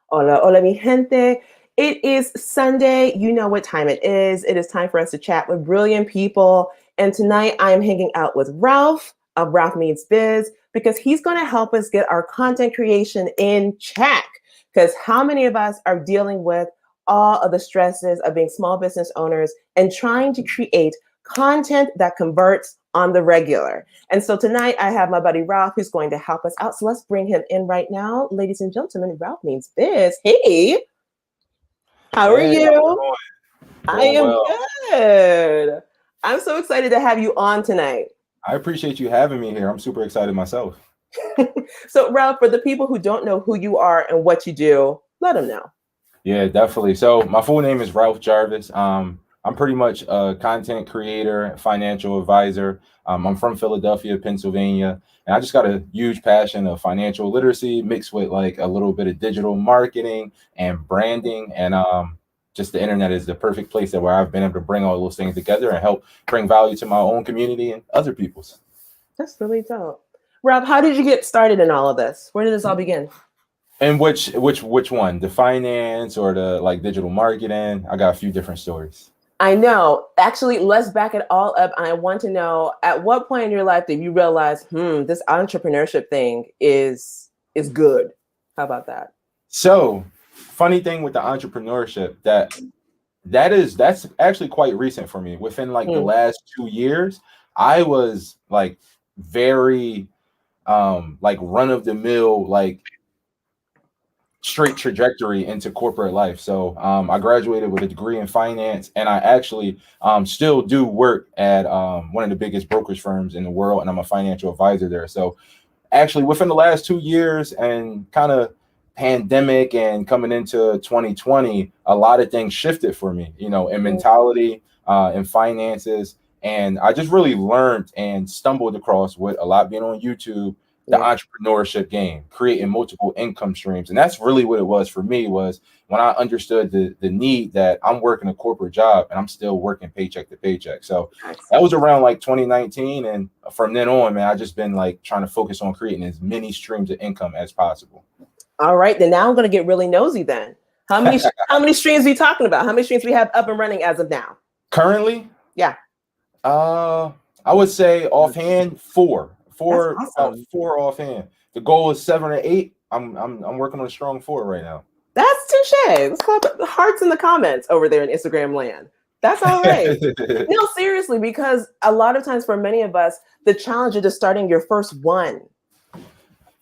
Hola, hola, mi gente. It is Sunday. You know what time it is. It is time for us to chat with brilliant people. And tonight I am hanging out with Ralph of Ralph Meets Biz because he's going to help us get our content creation in check. Because how many of us are dealing with all of the stresses of being small business owners and trying to create content that converts on the regular? And so tonight I have my buddy Ralph who's going to help us out. So let's bring him in right now. Ladies and gentlemen, Ralph Means Biz. Hey, how are Hey, how's it you? going? I Doing am well. good. I'm so excited to have you on tonight. I appreciate you having me here. I'm super excited myself. So Ralph, for the people who don't know who you are and what you do, let them know. Yeah, definitely. So my full name is Ralph Jarvis. I'm pretty much a content creator, financial advisor. I'm from Philadelphia, Pennsylvania, and I just got a huge passion of financial literacy mixed with like a little bit of digital marketing and branding. And just the internet is the perfect place that where I've been able to bring all those things together and help bring value to my own community and other people's. That's really dope. Ralph, how did you get started in all of this? Where did this all begin? And which one? The finance or the like digital marketing? I got a few different stories. I know. Actually, let's back it all up. And I want to know at what point in your life did you realize, this entrepreneurship thing is good? How about that? So, funny thing with the entrepreneurship that's actually quite recent for me. Within like the Mm, last 2 years, I was like very like run of the mill like straight trajectory into corporate life. So I graduated with a degree in finance, and I actually still do work at one of the biggest brokerage firms in the world, and I'm a financial advisor there. So actually, within the last 2 years and kind of pandemic and coming into 2020, a lot of things shifted for me, in mm, mentality, in finances. And I just really learned and stumbled across with a lot being on YouTube, the yeah. entrepreneurship game, creating multiple income streams. And that's really what it was for me was when I understood the need that I'm working a corporate job and I'm still working paycheck to paycheck. So that was around like 2019. And from then on, man, I just been like trying to focus on creating as many streams of income as possible. All right, then now I'm going to get really nosy. Then how many streams are we talking about? How many streams we have up and running as of now? Currently, Yeah, uh, I would say offhand that's about awesome. four offhand. The goal is 7 or 8. I'm working on a strong 4 right now. That's touche. Let's call it the hearts in the comments over there in Instagram land. That's all right. No, seriously, because a lot of times for many of us, the challenge of just starting your first one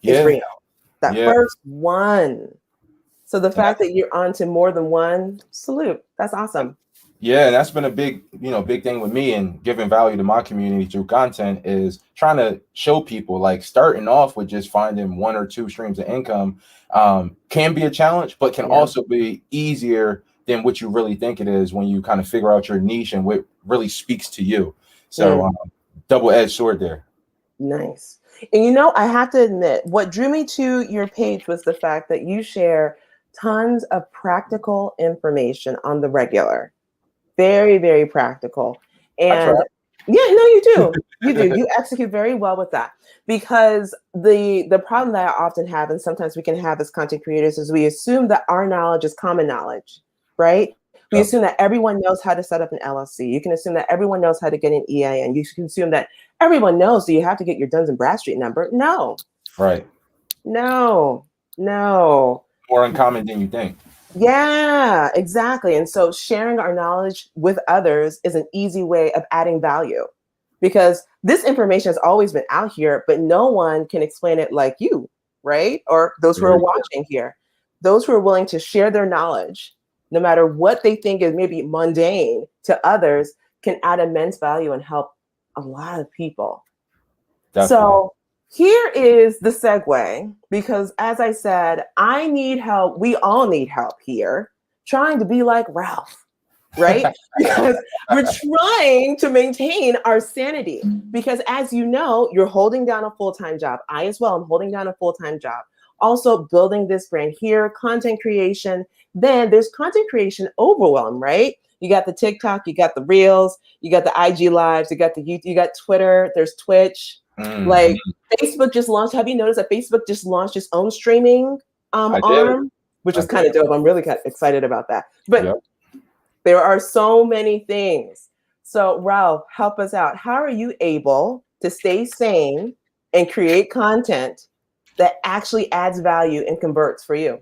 is Yeah, real. That yeah. first one. So the And fact that you're on to more than one, salute. That's awesome. Yeah, and that's been a big thing with me and giving value to my community through content is trying to show people like starting off with just finding 1 or 2 streams of income can be a challenge, but can Yeah. also be easier than what you really think it is when you kind of figure out your niche and what really speaks to you. So Mm, double-edged sword there. nice. And I have to admit, what drew me to your page was the fact that you share tons of practical information on the regular. Very, very practical. I try. And yeah, no, you do. You do. You execute very well with that. Because the problem that I often have, and sometimes we can have as content creators, is we assume that our knowledge is common knowledge, right? We Yep. assume that everyone knows how to set up an LLC. You can assume that everyone knows how to get an EIN. You can assume that everyone knows, so you have to get your Duns and Bradstreet number. No, Right. no, no. More uncommon than you think. Yeah, exactly. And so sharing our knowledge with others is an easy way of adding value because this information has always been out here, but no one can explain it like you, right? Or those who are Very true. watching here, those who are willing to share their knowledge, no matter what they think is maybe mundane to others, can add immense value and help a lot of people. Definitely. So here is the segue because, as I said, I need help. We all need help here trying to be like Ralph, right? Because we're trying to maintain our sanity. Because, as you know, you're holding down a full time job. I, as well, am holding down a full time job. Also, building this brand here, content creation. Then there's content creation overwhelm, right? You got the TikTok, you got the Reels, you got the IG Lives, you got the YouTube, you got Twitter, there's Twitch. Like Mhm. Facebook just launched. Have you noticed that Facebook just launched its own streaming I did. arm? which is Okay. kind of dope. I'm really excited about that. But Yep. there are so many things. So, Ralph, help us out. How are you able to stay sane and create content that actually adds value and converts for you?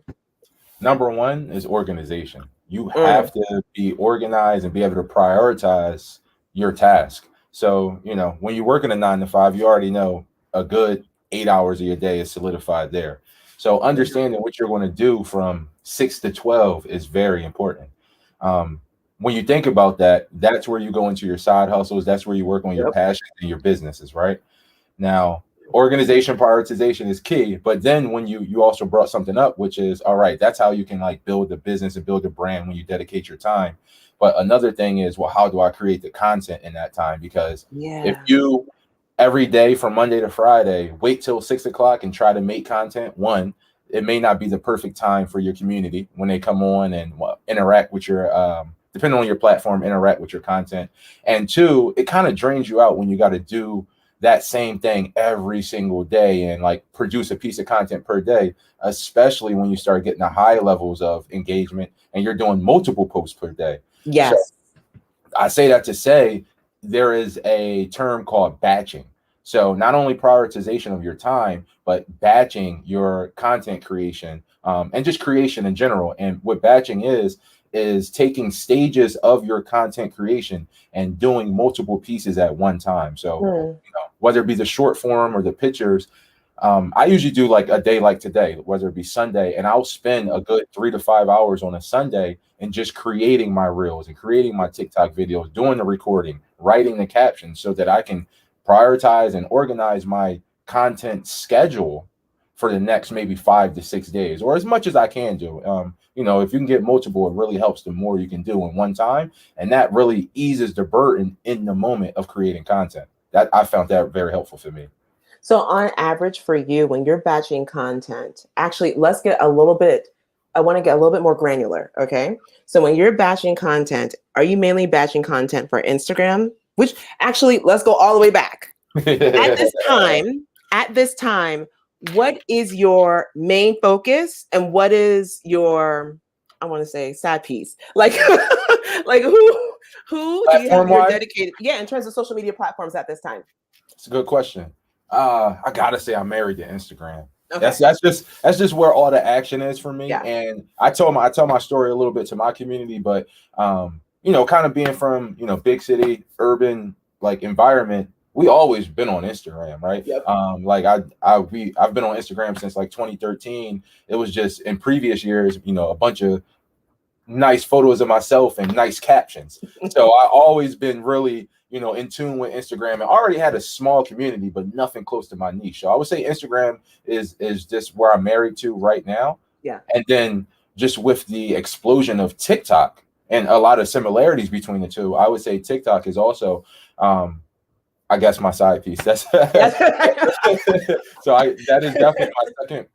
Number one is organization. You Mm, have to be organized and be able to prioritize your task. So, when you work in a 9 to 5, you already know a good 8 hours of your day is solidified there. So, understanding what you're going to do from 6 to 12 is very important. Um, when you think about that, that's where you go into your side hustles. That's where you work on your yep. passions and your businesses, right? Now, organization prioritization is key, but then when you also brought something up, which is all right, that's how you can like build the business and build a brand when you dedicate your time. But another thing is, well, how do I create the content in that time? Because if Yeah. you every day from Monday to Friday wait till 6 o'clock and try to make content, one, it may not be the perfect time for your community when they come on and interact with your depending on your platform, interact with your content. And two, it kind of drains you out when you got to do that same thing every single day and like produce a piece of content per day, especially when you start getting the high levels of engagement and you're doing multiple posts per day. So Yes. I say that to say there is a term called batching. So not only prioritization of your time, but batching your content creation and just creation in general. And what batching is taking stages of your content creation and doing multiple pieces at one time. So Mm, whether it be the short form or the pictures, I usually do like a day like today, whether it be Sunday, and I'll spend a good 3 to 5 hours on a Sunday and just creating my reels and creating my TikTok videos, doing the recording, writing the captions so that I can prioritize and organize my content schedule for the next maybe 5 to 6 days or as much as I can do. If you can get multiple, it really helps the more you can do in one time. And that really eases the burden in the moment of creating content. That I found that very helpful for me. So, on average, for you, when you're batching content, actually, let's get a little bit, I want to get a little bit more granular. Okay. So, when you're batching content, are you mainly batching content for Instagram? Which actually, let's go all the way back. At this time, at this time, what is your main focus and what is your, I want to say, side piece? Like, like who do you have Platform your wise, dedicated? Yeah, in terms of social media platforms at this time. it's a good question. I gotta say I'm married to Instagram. That's Okay. that's just that's just where all the action is for me. Yeah. And I tell my story a little bit to my community, but kind of being from big city, urban like environment, we always been on Instagram, right? Yep. Like I've been on Instagram since like 2013. It was just in previous years, a bunch of nice photos of myself and nice captions. So I always been really, in tune with Instagram and already had a small community, but nothing close to my niche. So I would say Instagram is just where I'm married to right now. Yeah. And then just with the explosion of TikTok and a lot of similarities between the two, I would say TikTok is also I guess my side piece. That's so that is definitely my second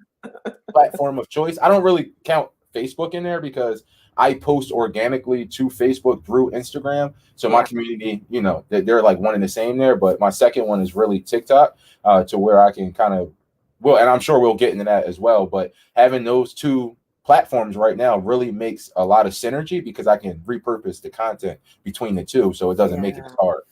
platform of choice. I don't really count Facebook in there because I post organically to Facebook through Instagram. So my Yeah. community, they're like one and the same there. But my second one is really TikTok, to where I can kind of, well, and I'm sure we'll get into that as well. But having those two platforms right now really makes a lot of synergy because I can repurpose the content between the two, so it doesn't make it Yeah. as hard.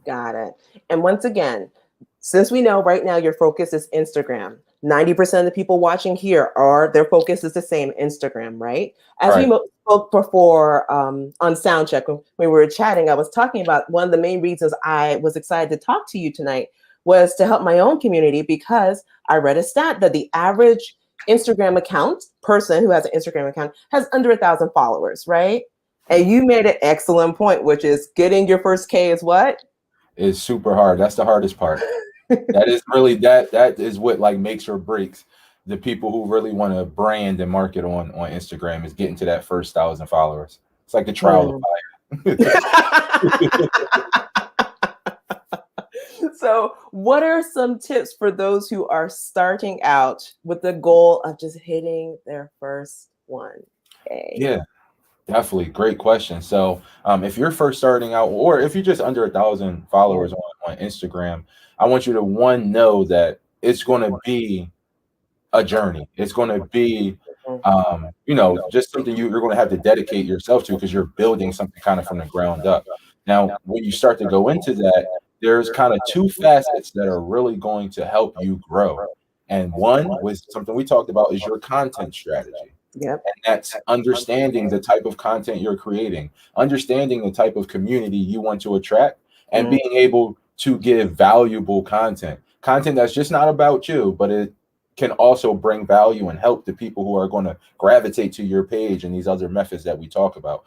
Got it. And once again, since we know right now your focus is Instagram, 90% of the people watching here are their focus is the same Instagram, right? As we Right. spoke before on Soundcheck, when we were chatting, I was talking about one of the main reasons I was excited to talk to you tonight was to help my own community because I read a stat that the average Instagram account person who has an Instagram account has under 1,000 followers, right? And you made an excellent point, which is getting your first K is what? Is super hard. That's the hardest part. That is really that is what like makes or breaks the people who really want to brand and market on Instagram is getting to that first 1,000 followers. It's like the trial of fire. So, what are some tips for those who are starting out with the goal of just hitting their first 1K? Yeah, definitely. Great question. So if you're first starting out or if you're just under 1,000 Yeah. followers on Instagram, I want you to know that it's going to be a journey. It's going to be Just something you're going to have to dedicate yourself to because you're building something kind of from the ground up. Now, when you start to go into that, there's kind of two facets that are really going to help you grow. And one was something we talked about is your content strategy. Yep. And that's understanding the type of content you're creating, understanding the type of community you want to attract, and being able to give valuable content that's just not about you, but it can also bring value and help the people who are going to gravitate to your page and these other methods that we talk about.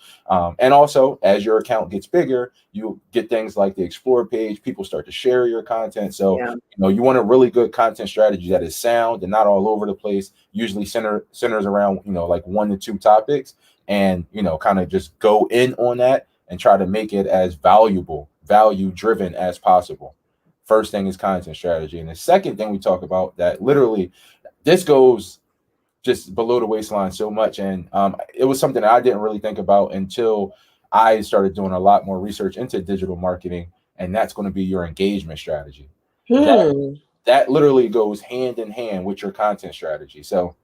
And also, as your account gets bigger, you get things like the explore page. People start to share your content. So, you want a really good content strategy that is sound and not all over the place, usually centers around, like 1 to 2 topics, and, kind of just go in on that and try to make it as value driven as possible. First thing is content strategy. And the second thing we talk about that literally this goes just below the waistline so much. And it was something that I didn't really think about until I started doing a lot more research into digital marketing. And that's going to be your engagement strategy. That literally goes hand in hand with your content strategy. So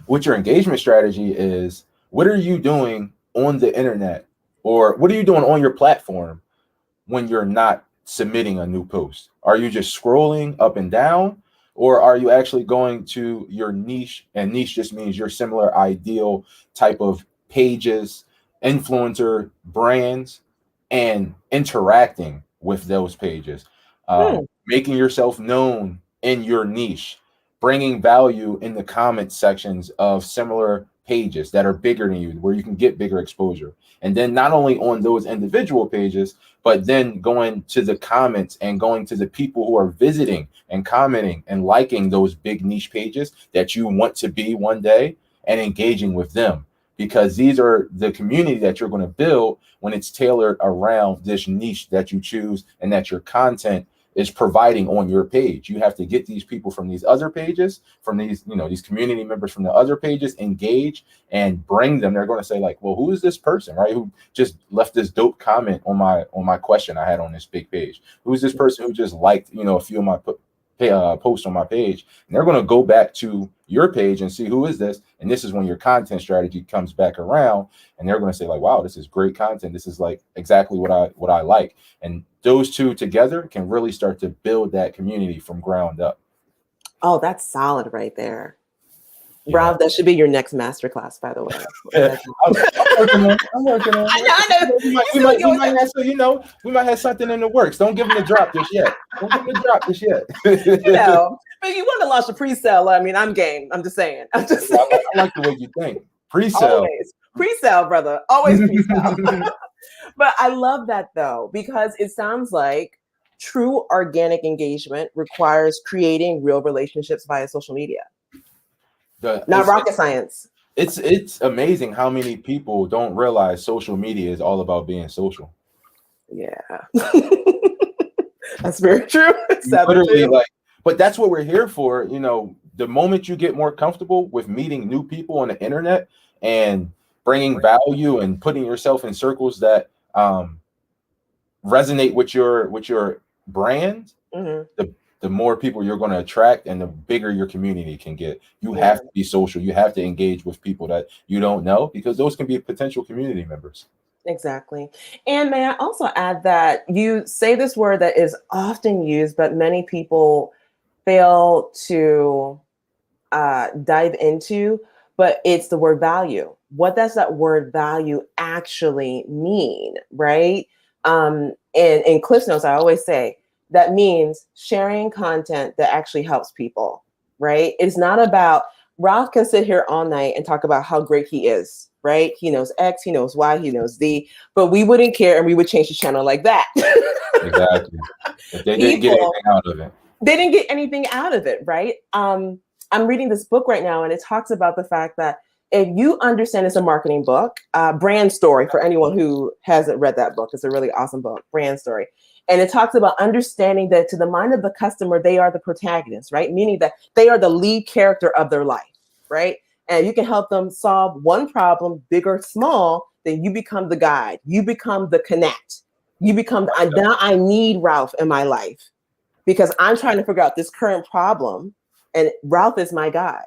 what your engagement strategy is, what are you doing on the internet, or what are you doing on your platform when you're not submitting a new post? Are you just scrolling up and down, or are you actually going to your niche? And niche just means your similar ideal type of pages, influencer brands, and interacting with those pages, making yourself known in your niche, bringing value in the comment sections of similar pages that are bigger than you, where you can get bigger exposure. And then not only on those individual pages, but then going to the comments and going to the people who are visiting and commenting and liking those big niche pages that you want to be one day, and engaging with them, because these are the community that you're going to build when it's tailored around this niche that you choose and that your content is providing on your page. You have to get these people from these other pages, from these, these community members from the other pages, engage and bring them. They're going to say like, well, who is this person, right? Who just left this dope comment on my question I had on this big page? Who's this person who just liked, a few of my posts on my page? And they're going to go back to your page and see, who is this? And this is when your content strategy comes back around, and they're going to say like, wow, this is great content. This is like exactly what I like. And those two together can really start to build that community from ground up. Oh, that's solid right there. Yeah. Rob, that should be your next masterclass, by the way. I'm working on it. We might have something in the works. Don't give them the drop just yet. But if you want to launch a pre-sale, I mean, I'm game. I'm just saying. I like the way you think. Pre-sale. Always. Pre-sale, brother. Always pre-sale. But I love that, though, because it sounds like true organic engagement requires creating real relationships via social media. Not rocket science. It's amazing how many people don't realize social media is all about being social. Yeah. That's very true. Literally, but that's what we're here for. The moment you get more comfortable with meeting new people on the internet and bringing value and putting yourself in circles that resonate with your brand, the more people you're going to attract and the bigger your community can get. You have to be social. You have to engage with people that you don't know, because those can be potential community members. Exactly. And may I also add that you say this word that is often used, but many people fail to dive into, but it's the word value. What does that word value actually mean, right? And in Cliff Notes, I always say that means sharing content that actually helps people, right? It's not about, Ralph can sit here all night and talk about how great he is, right? He knows X, he knows Y, he knows Z, but we wouldn't care and we would change the channel like that. Exactly. If they didn't get anything out of it. They didn't get anything out of it, right? I'm reading this book right now, and it talks about the fact that if you understand, it's a marketing book, Brand Story, for anyone who hasn't read that book. It's a really awesome book, Brand Story. And it talks about understanding that to the mind of the customer, they are the protagonist, right? Meaning that they are the lead character of their life, right? And you can help them solve one problem, big or small, then you become the guide. You become the connect. You become, now I need Ralph in my life because I'm trying to figure out this current problem, and Ralph is my guy.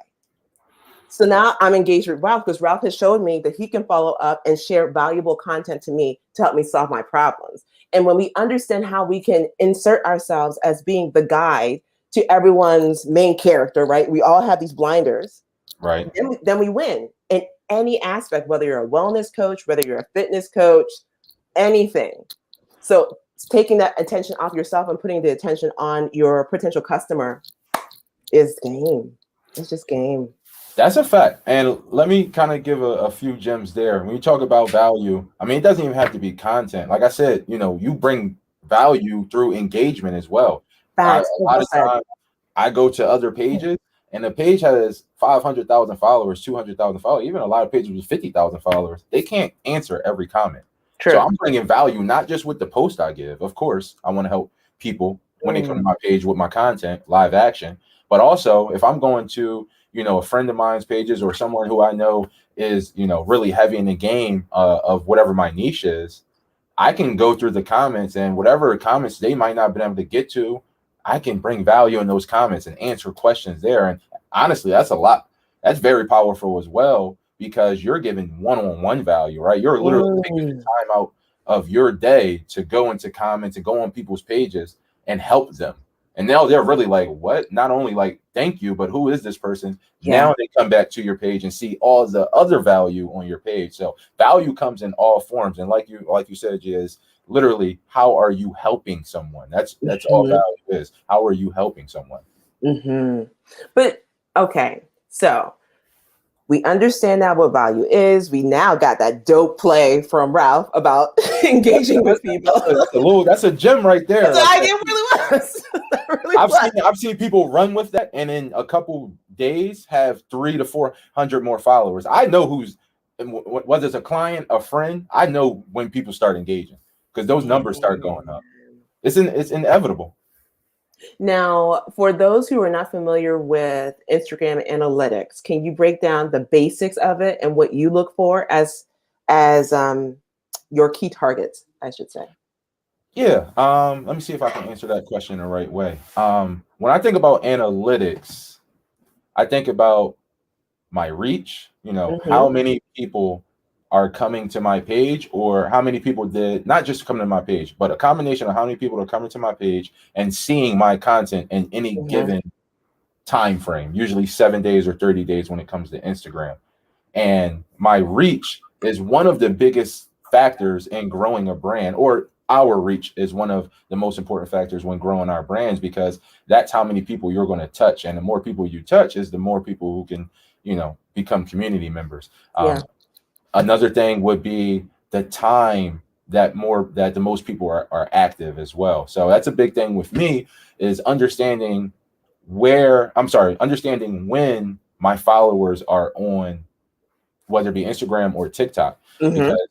So now I'm engaged with Ralph because Ralph has showed me that he can follow up and share valuable content to me to help me solve my problems. And when we understand how we can insert ourselves as being the guide to everyone's main character, right? We all have these blinders. Right. Then we win in any aspect, whether you're a wellness coach, whether you're a fitness coach, anything. So taking that attention off yourself and putting the attention on your potential customer is game. It's just game. That's a fact. And let me kind of give a few gems there. When you talk about value, I mean, it doesn't even have to be content. Like I said, you bring value through engagement as well. A Facts. lot of times I go to other pages and the page has 500,000 followers, 200,000 followers, even a lot of pages with 50,000 followers. They can't answer every comment. True. So I'm bringing value, not just with the post I give. Of course, I want to help people when they come to my page with my content, live action. But also, if I'm going to, a friend of mine's pages or someone who I know is, really heavy in the game of whatever my niche is, I can go through the comments and whatever comments they might not have been able to get to, I can bring value in those comments and answer questions there. And honestly, that's a lot. That's very powerful as well because you're giving one-on-one value, right? You're literally taking the time out of your day to go into comments and go on people's pages and help them. And now they're really like, what? Not only like, thank you, but who is this person? Yeah. Now they come back to your page and see all the other value on your page. So value comes in all forms. And like you said, Giz, literally, how are you helping someone? That's all value is. How are you helping someone? But okay, so we understand now what value is. We now got that dope play from Ralph about engaging with people. That's a gem right there. It really was. I've seen people run with that and in a couple days have 300 to 400 more followers. I know whether it's a client, a friend, I know when people start engaging because those numbers start going up. It's inevitable. Now, for those who are not familiar with Instagram analytics, can you break down the basics of it and what you look for as your key targets, I should say? Yeah. Let me see if I can answer that question the right way. When I think about analytics, I think about my reach, how many people are coming to my page or how many people did not just come to my page, but a combination of how many people are coming to my page and seeing my content in any given time frame, usually 7 days or 30 days when it comes to Instagram. And my reach is one of the biggest factors in growing a brand, or our reach is one of the most important factors when growing our brands, because that's how many people you're going to touch. And the more people you touch is the more people who can, become community members. Another thing would be the time that the most people are active as well. So that's a big thing with me is understanding when my followers are on, whether it be Instagram or TikTok, because it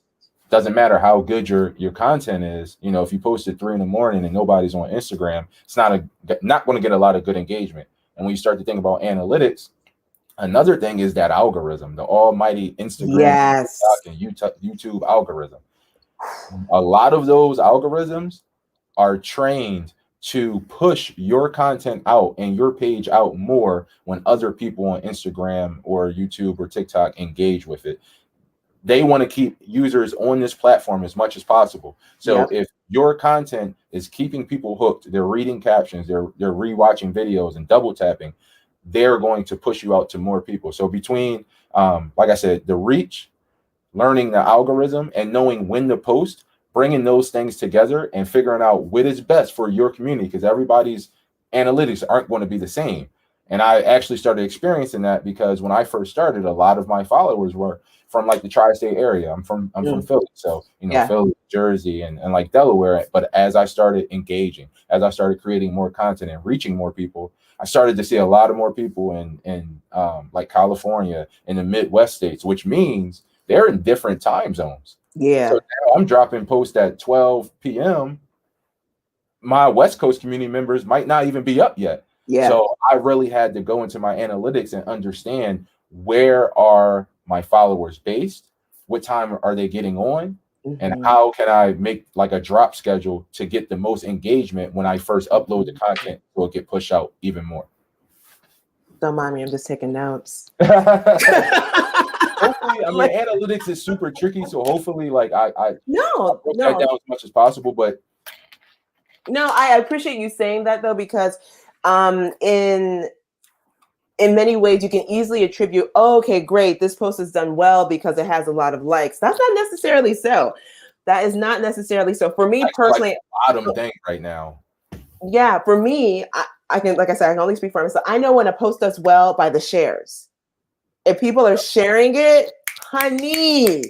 doesn't matter how good your content is. If you post at 3 a.m. and nobody's on Instagram, it's not going to get a lot of good engagement. And when you start to think about analytics, another thing is that algorithm, the almighty Instagram and YouTube algorithm. A lot of those algorithms are trained to push your content out and your page out more when other people on Instagram or YouTube or TikTok engage with it. They want to keep users on this platform as much as possible. So if your content is keeping people hooked, they're reading captions, they're rewatching videos and double tapping, they're going to push you out to more people. So between, like I said, the reach, learning the algorithm, and knowing when to post, bringing those things together and figuring out what is best for your community, because everybody's analytics aren't going to be the same. And I actually started experiencing that because when I first started, a lot of my followers were from like the tri-state area. I'm from Philly. So, Philly, Jersey, and like Delaware. But as I started engaging, as I started creating more content and reaching more people, I started to see a lot of more people in like California, in the Midwest states, which means they're in different time zones. Yeah. So now I'm dropping posts at 12 p.m. My West Coast community members might not even be up yet. Yeah. So I really had to go into my analytics and understand, where are my followers based? What time are they getting on? And how can I make like a drop schedule to get the most engagement when I first upload the content so it get pushed out even more? Don't mind me. I'm just taking notes. Hopefully, I mean, analytics is super tricky, so hopefully, like I no, broke that down as much as possible. But no, I appreciate you saying that though, because in many ways you can easily attribute, oh, okay, great, this post is done well because it has a lot of likes. That's not necessarily so. That is not necessarily so. For me personally, like the bottom thing right now. Yeah, for me, I can, like I said, I can only speak for myself. I know when a post does well by the shares. If people are sharing it, honey,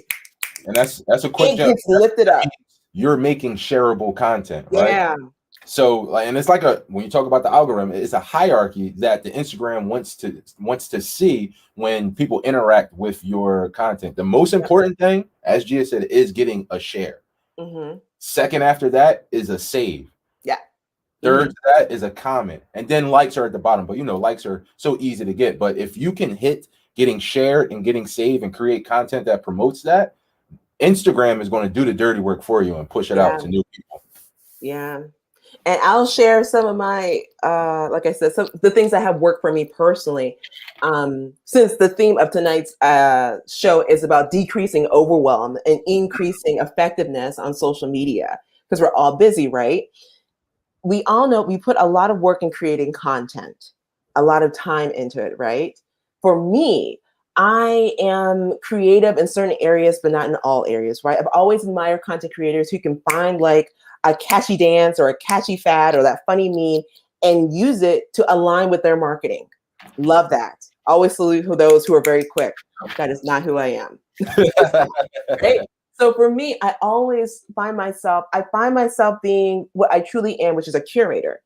and that's a quick it jump. gets lifted up. You're making shareable content, right? Yeah. So, and it's like when you talk about the algorithm, it's a hierarchy that the Instagram wants to see when people interact with your content. The most important thing, as Gia said, is getting a share. Mm-hmm. Second after that is a save. Yeah. Third to that is a comment, and then likes are at the bottom. But likes are so easy to get. But if you can hit getting shared and getting saved and create content that promotes that, Instagram is going to do the dirty work for you and push it out to new people. Yeah. And I'll share some of my, like I said, some the things that have worked for me personally. Since the theme of tonight's show is about decreasing overwhelm and increasing effectiveness on social media, because we're all busy, right? We all know we put a lot of work in creating content, a lot of time into it, right? For me, I am creative in certain areas, but not in all areas, right? I've always admired content creators who can find like a catchy dance or a catchy fad or that funny meme and use it to align with their marketing. Love that. Always salute those who are very quick. That is not who I am. Right? So for me, I find myself being what I truly am, which is a curator.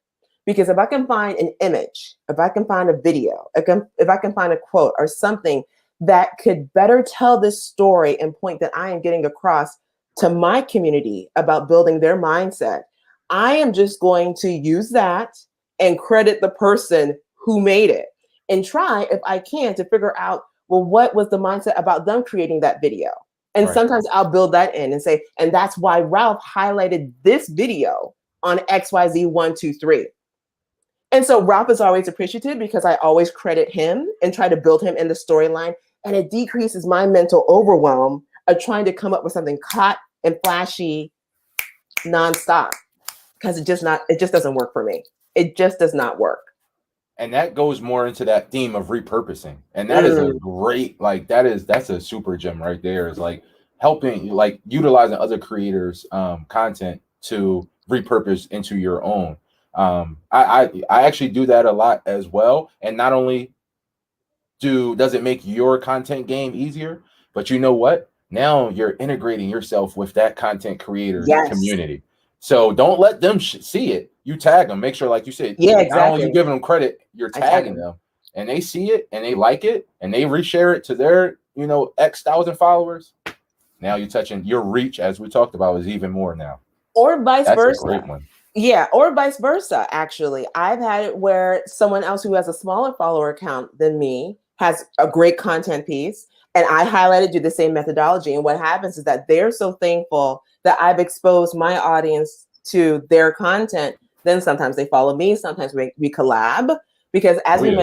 Because if I can find an image, if I can find a video, if I can find a quote or something that could better tell this story and point that I am getting across to my community about building their mindset, I am just going to use that and credit the person who made it and try, if I can, to figure out, well, what was the mindset about them creating that video? And sometimes I'll build that in and say, and that's why Ralph highlighted this video on XYZ123. And so Ralph is always appreciative because I always credit him and try to build him in the storyline. And it decreases my mental overwhelm of trying to come up with something hot and flashy nonstop. Because it just doesn't work for me. It just does not work. And that goes more into that theme of repurposing. And that is a great, that's a super gem right there. Is like helping, like utilizing other creators' content to repurpose into your own. I actually do that a lot as well. And not only does it make your content game easier, but you know what? Now you're integrating yourself with that content creator community. So don't let them see it. You tag them. Make sure, like you said, not only you giving them credit, you're tagging them, and they see it and they like it and they reshare it to their X thousand followers. Now you're touching your reach, as we talked about, is even more now. Or vice versa. That's a great one. Yeah, or vice versa. Actually, I've had it where someone else who has a smaller follower count than me has a great content piece, and I highlighted, do the same methodology. And what happens is that they're so thankful that I've exposed my audience to their content. Then sometimes they follow me. Sometimes we collab because as we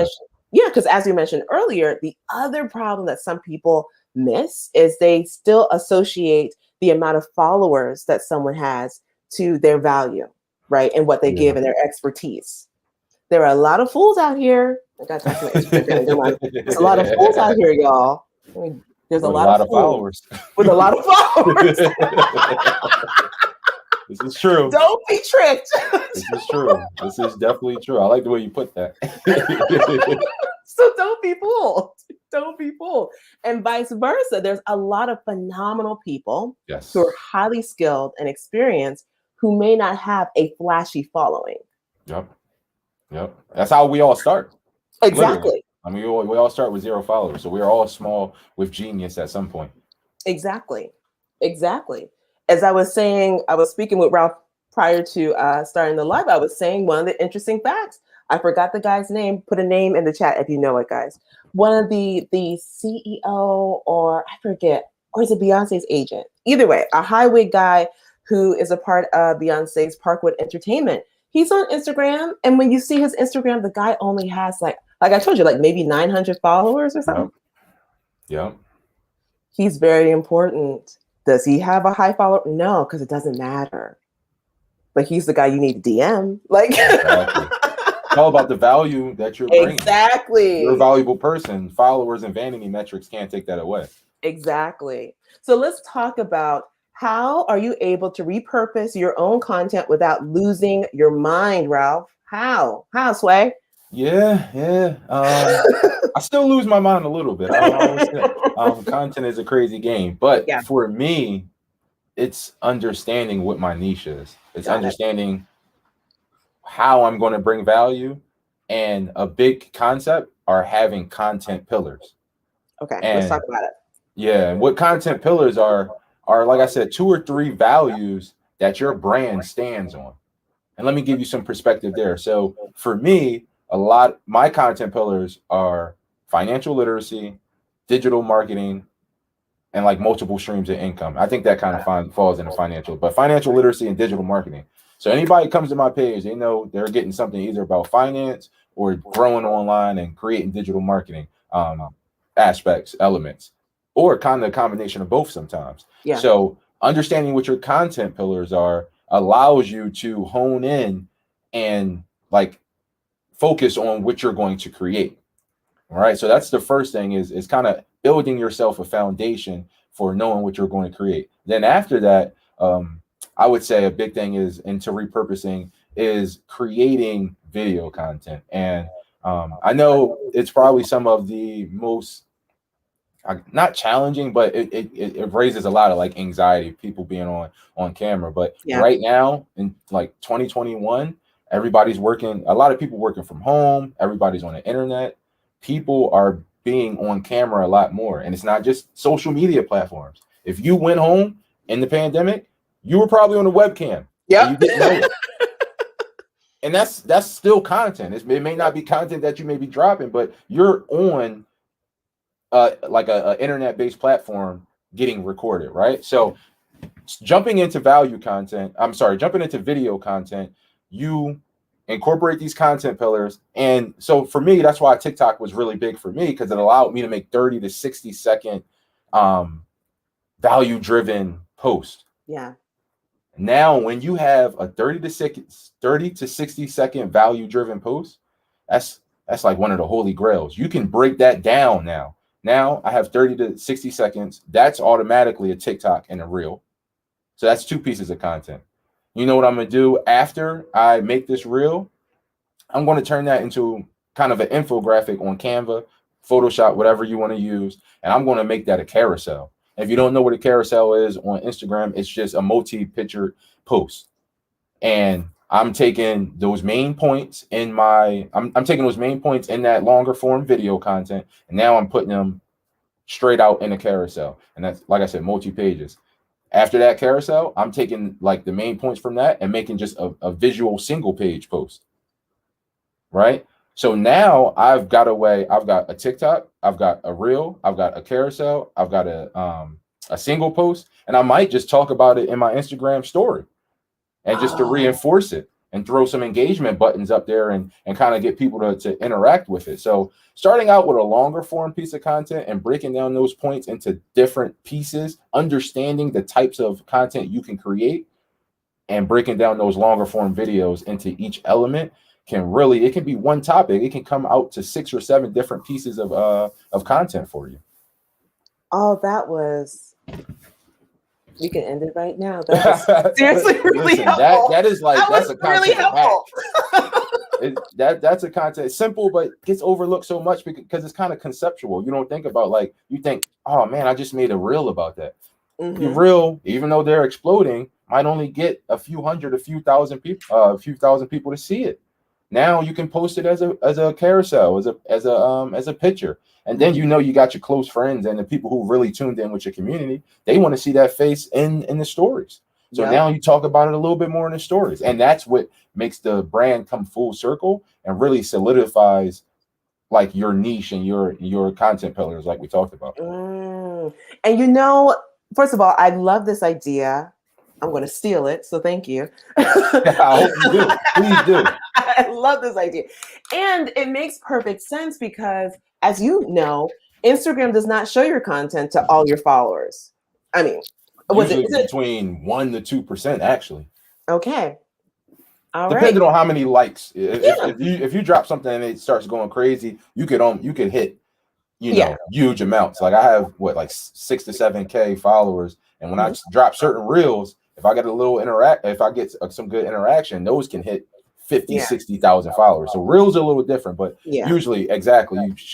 mentioned earlier, the other problem that some people miss is they still associate the amount of followers that someone has to their value, right? And what they give and their expertise. There are a lot of fools out here. I got to talk to my Instagram. There's a lot of fools out here, y'all. I mean, there's a lot of followers with a lot of followers. This is true. Don't be tricked. This is true. This is definitely true. I like the way you put that. So don't be fooled. Don't be fooled. And vice versa. There's a lot of phenomenal people who are highly skilled and experienced who may not have a flashy following. Yep. That's how we all start. Exactly. Literally. I mean, we all start with 0 followers. So we're all small with genius at some point. Exactly. As I was saying, I was speaking with Ralph prior to starting the live. I was saying one of the interesting facts. I forgot the guy's name. Put a name in the chat if you know it, guys. One of the CEO, or I forget, or is it Beyonce's agent? Either way, a highway guy who is a part of Beyonce's Parkwood Entertainment. He's on Instagram, and when you see his Instagram, the guy only has like Like I told you, like maybe 900 followers or something. Yep. He's very important. Does he have a high follower? No, because it doesn't matter. But he's the guy you need to DM. Like Exactly. It's all about the value that you're bringing. Exactly. You're a valuable person. Followers and vanity metrics can't take that away. Exactly. So let's talk about how are you able to repurpose your own content without losing your mind, Ralph? How? How, Sway? Yeah. I still lose my mind a little bit. I always say, content is a crazy game, but Yeah. for me, it's understanding what my niche is. It's Got it. understanding how I'm going to bring value, and a big concept are having content pillars. Okay, And let's talk about it. yeah, what content pillars are like I said, 2 or 3 values that your brand stands on. And let me give you some perspective there. So for me, my content pillars are financial literacy, digital marketing, and like multiple streams of income. I think that kind of falls into financial, but financial literacy and digital marketing. So anybody comes to my page, they know they're getting something either about finance or growing online and creating digital marketing aspects, elements, or kind of a combination of both sometimes. Yeah. So understanding what your content pillars are allows you to hone in and like focus on what you're going to create. All right. So that's the first thing is kind of building yourself a foundation for knowing what you're going to create. Then after that, I would say a big thing is into repurposing is creating video content. And I know it's probably some of the most not challenging, but it raises a lot of like anxiety, people being on camera. But right now in like 2021, everybody's working, a lot of people working from home, everybody's on the internet. People are being on camera a lot more, and it's not just social media platforms. If you went home in the pandemic, you were probably on a webcam. Yeah, you didn't know it. And that's still content. It may not be content that you may be dropping, but you're on like a internet-based platform getting recorded, right? So jumping into video content, you incorporate these content pillars. And so for me, that's why TikTok was really big for me, because it allowed me to make 30 to 60 second value driven post. Yeah. Now, when you have a 30 to 60 second value driven post, that's like one of the holy grails. You can break that down now. Now I have 30 to 60 seconds. That's automatically a TikTok and a reel. So that's 2 pieces of content. You know what I'm going to do after I make this reel? I'm going to turn that into kind of an infographic on Canva, Photoshop, whatever you want to use. And I'm going to make that a carousel. If you don't know what a carousel is on Instagram, it's just a multi-picture post. And I'm taking those main points in I'm taking those main points in that longer form video content, and now I'm putting them straight out in a carousel. And that's, like I said, multi-pages. After that carousel, I'm taking like the main points from that and making just a visual single page post. Right? So now I've got a TikTok, I've got a reel, I've got a carousel, I've got a single post, and I might just talk about it in my Instagram story. And just to reinforce it and throw some engagement buttons up there and kind of get people to interact with it. So starting out with a longer form piece of content and breaking down those points into different pieces, understanding the types of content you can create, and breaking down those longer form videos into each element it can be one topic. It can come out to 6 or 7 different pieces of content for you. Oh, we can end it right now. That was seriously really helpful. That's a content really helpful. That's a content simple, but gets overlooked so much because it's kind of conceptual. You don't think about you think, oh man, I just made a reel about that. Mm-hmm. The reel, even though they're exploding, might only get a few thousand people to see it. Now you can post it as a carousel, as a picture. And then you got your close friends and the people who really tuned in with your community. They want to see that face in the stories. So now you talk about it a little bit more in the stories. And that's what makes the brand come full circle and really solidifies like your niche and your content pillars like we talked about. And first of all, I love this idea. I'm going to steal it, so thank you. I hope you do. Please do. I love this idea. And it makes perfect sense because, as you know, Instagram does not show your content to all your followers. I mean, Usually is it between 1% to 2%, actually. okay? All right. Depending on how many likes. Yeah. If you drop something and it starts going crazy, you could hit Yeah. huge amounts. Like I have like 6 to 7K followers, and when I drop certain reels, if I get some good interaction, those can hit 50, Yeah. 60,000 followers. So reels are a little different, but Yeah. usually you're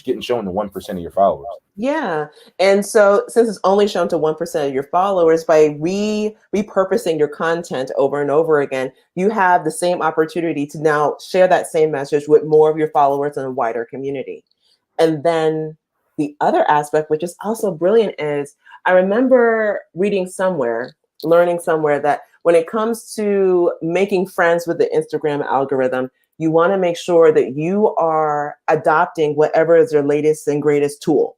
getting shown to 1% of your followers. Yeah. And so since it's only shown to 1% of your followers, by repurposing your content over and over again, you have the same opportunity to now share that same message with more of your followers and a wider community. And then the other aspect, which is also brilliant, is I remember learning somewhere that when it comes to making friends with the Instagram algorithm, you want to make sure that you are adopting whatever is their latest and greatest tool.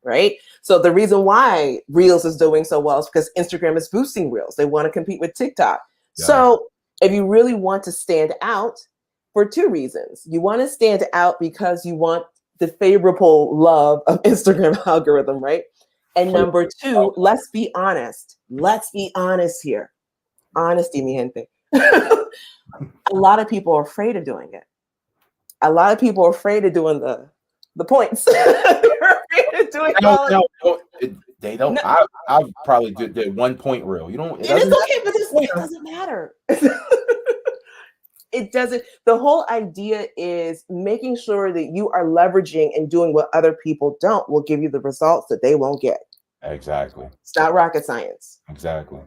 Right. So the reason why Reels is doing so well is because Instagram is boosting Reels. They want to compete with TikTok. Yeah. So if you really want to stand out, for two reasons, you want to stand out because you want the favorable love of Instagram algorithm, right? And number two, let's be honest. Let's be honest here. Honesty, mi gente. A lot of people are afraid of doing it. A lot of people are afraid of doing the points. They're afraid of doing they don't. No. I've probably did 1 point reel. You don't. It is okay, but it doesn't matter. It doesn't. The whole idea is making sure that you are leveraging and doing what other people don't will give you the results that they won't get. Exactly. It's not rocket science. Exactly.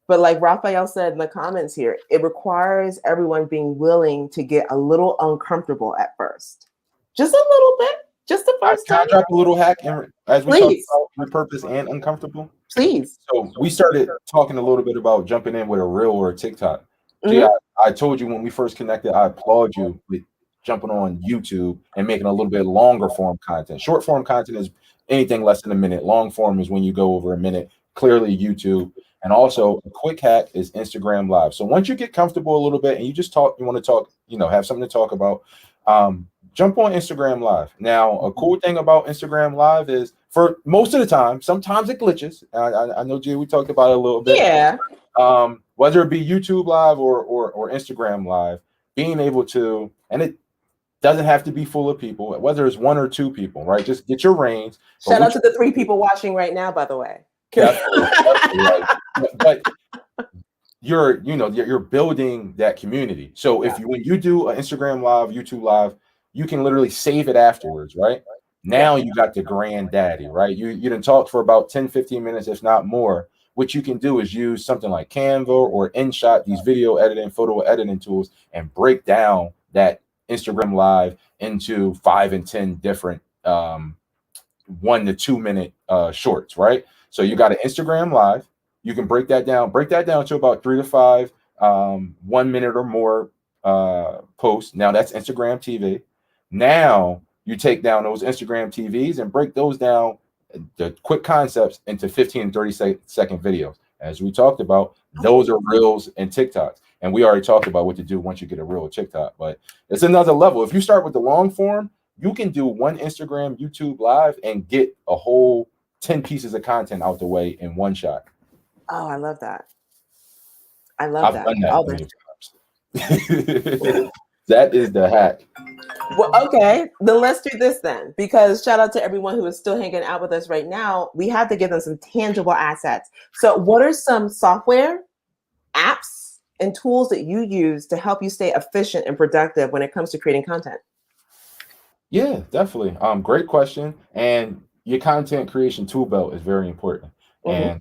But like Raphael said in the comments here, it requires everyone being willing to get a little uncomfortable at first. Just a little bit. Just the first time. Can I drop a little hack as we talk about repurpose and uncomfortable? Please. So we started talking a little bit about jumping in with a reel or a TikTok. Mm-hmm. I told you when we first connected, I applaud you with jumping on YouTube and making a little bit longer form content. Short form content is anything less than a minute. Long form is when you go over a minute. Clearly YouTube. And also a quick hack is Instagram Live. So once you get comfortable a little bit and you want to talk, have something to talk about, jump on Instagram Live. Now, a cool thing about Instagram Live is for most of the time, sometimes it glitches. I know, G, we talked about it a little bit. Yeah. Whether it be YouTube Live or Instagram Live, being able to, and it doesn't have to be full of people, whether it's 1 or 2 people, right? Just get your reins. Shout out to the 3 people watching right now, by the way. Definitely. But you're building that community. So when you do an Instagram Live, YouTube Live, you can literally save it afterwards, right? Now you got the granddaddy, right? You didn't talk for about 10, 15 minutes, if not more. What you can do is use something like Canva or InShot, these video editing, photo editing tools, and break down that Instagram Live into 5 and 10 different 1 to 2 minute shorts, right? So you got an Instagram Live. You can break that down to about 3 to 5 1 minute or more posts. Now that's Instagram TV. Now you take down those Instagram TVs and break those down, the quick concepts, into 15 and 30-second videos. As we talked about, those are Reels and TikToks. And we already talked about what to do once you get a reel or TikTok. But it's another level. If you start with the long form, you can do 1 Instagram, YouTube Live and get a whole 10 pieces of content out the way in one shot. Oh, I love that. I've done that many times. That is the hack. Well, okay, then let's do this then, because shout out to everyone who is still hanging out with us right now. We have to give them some tangible assets. So what are some software, apps, and tools that you use to help you stay efficient and productive when it comes to creating content? Yeah, definitely. Great question. And your content creation tool belt is very important. Mm-hmm. And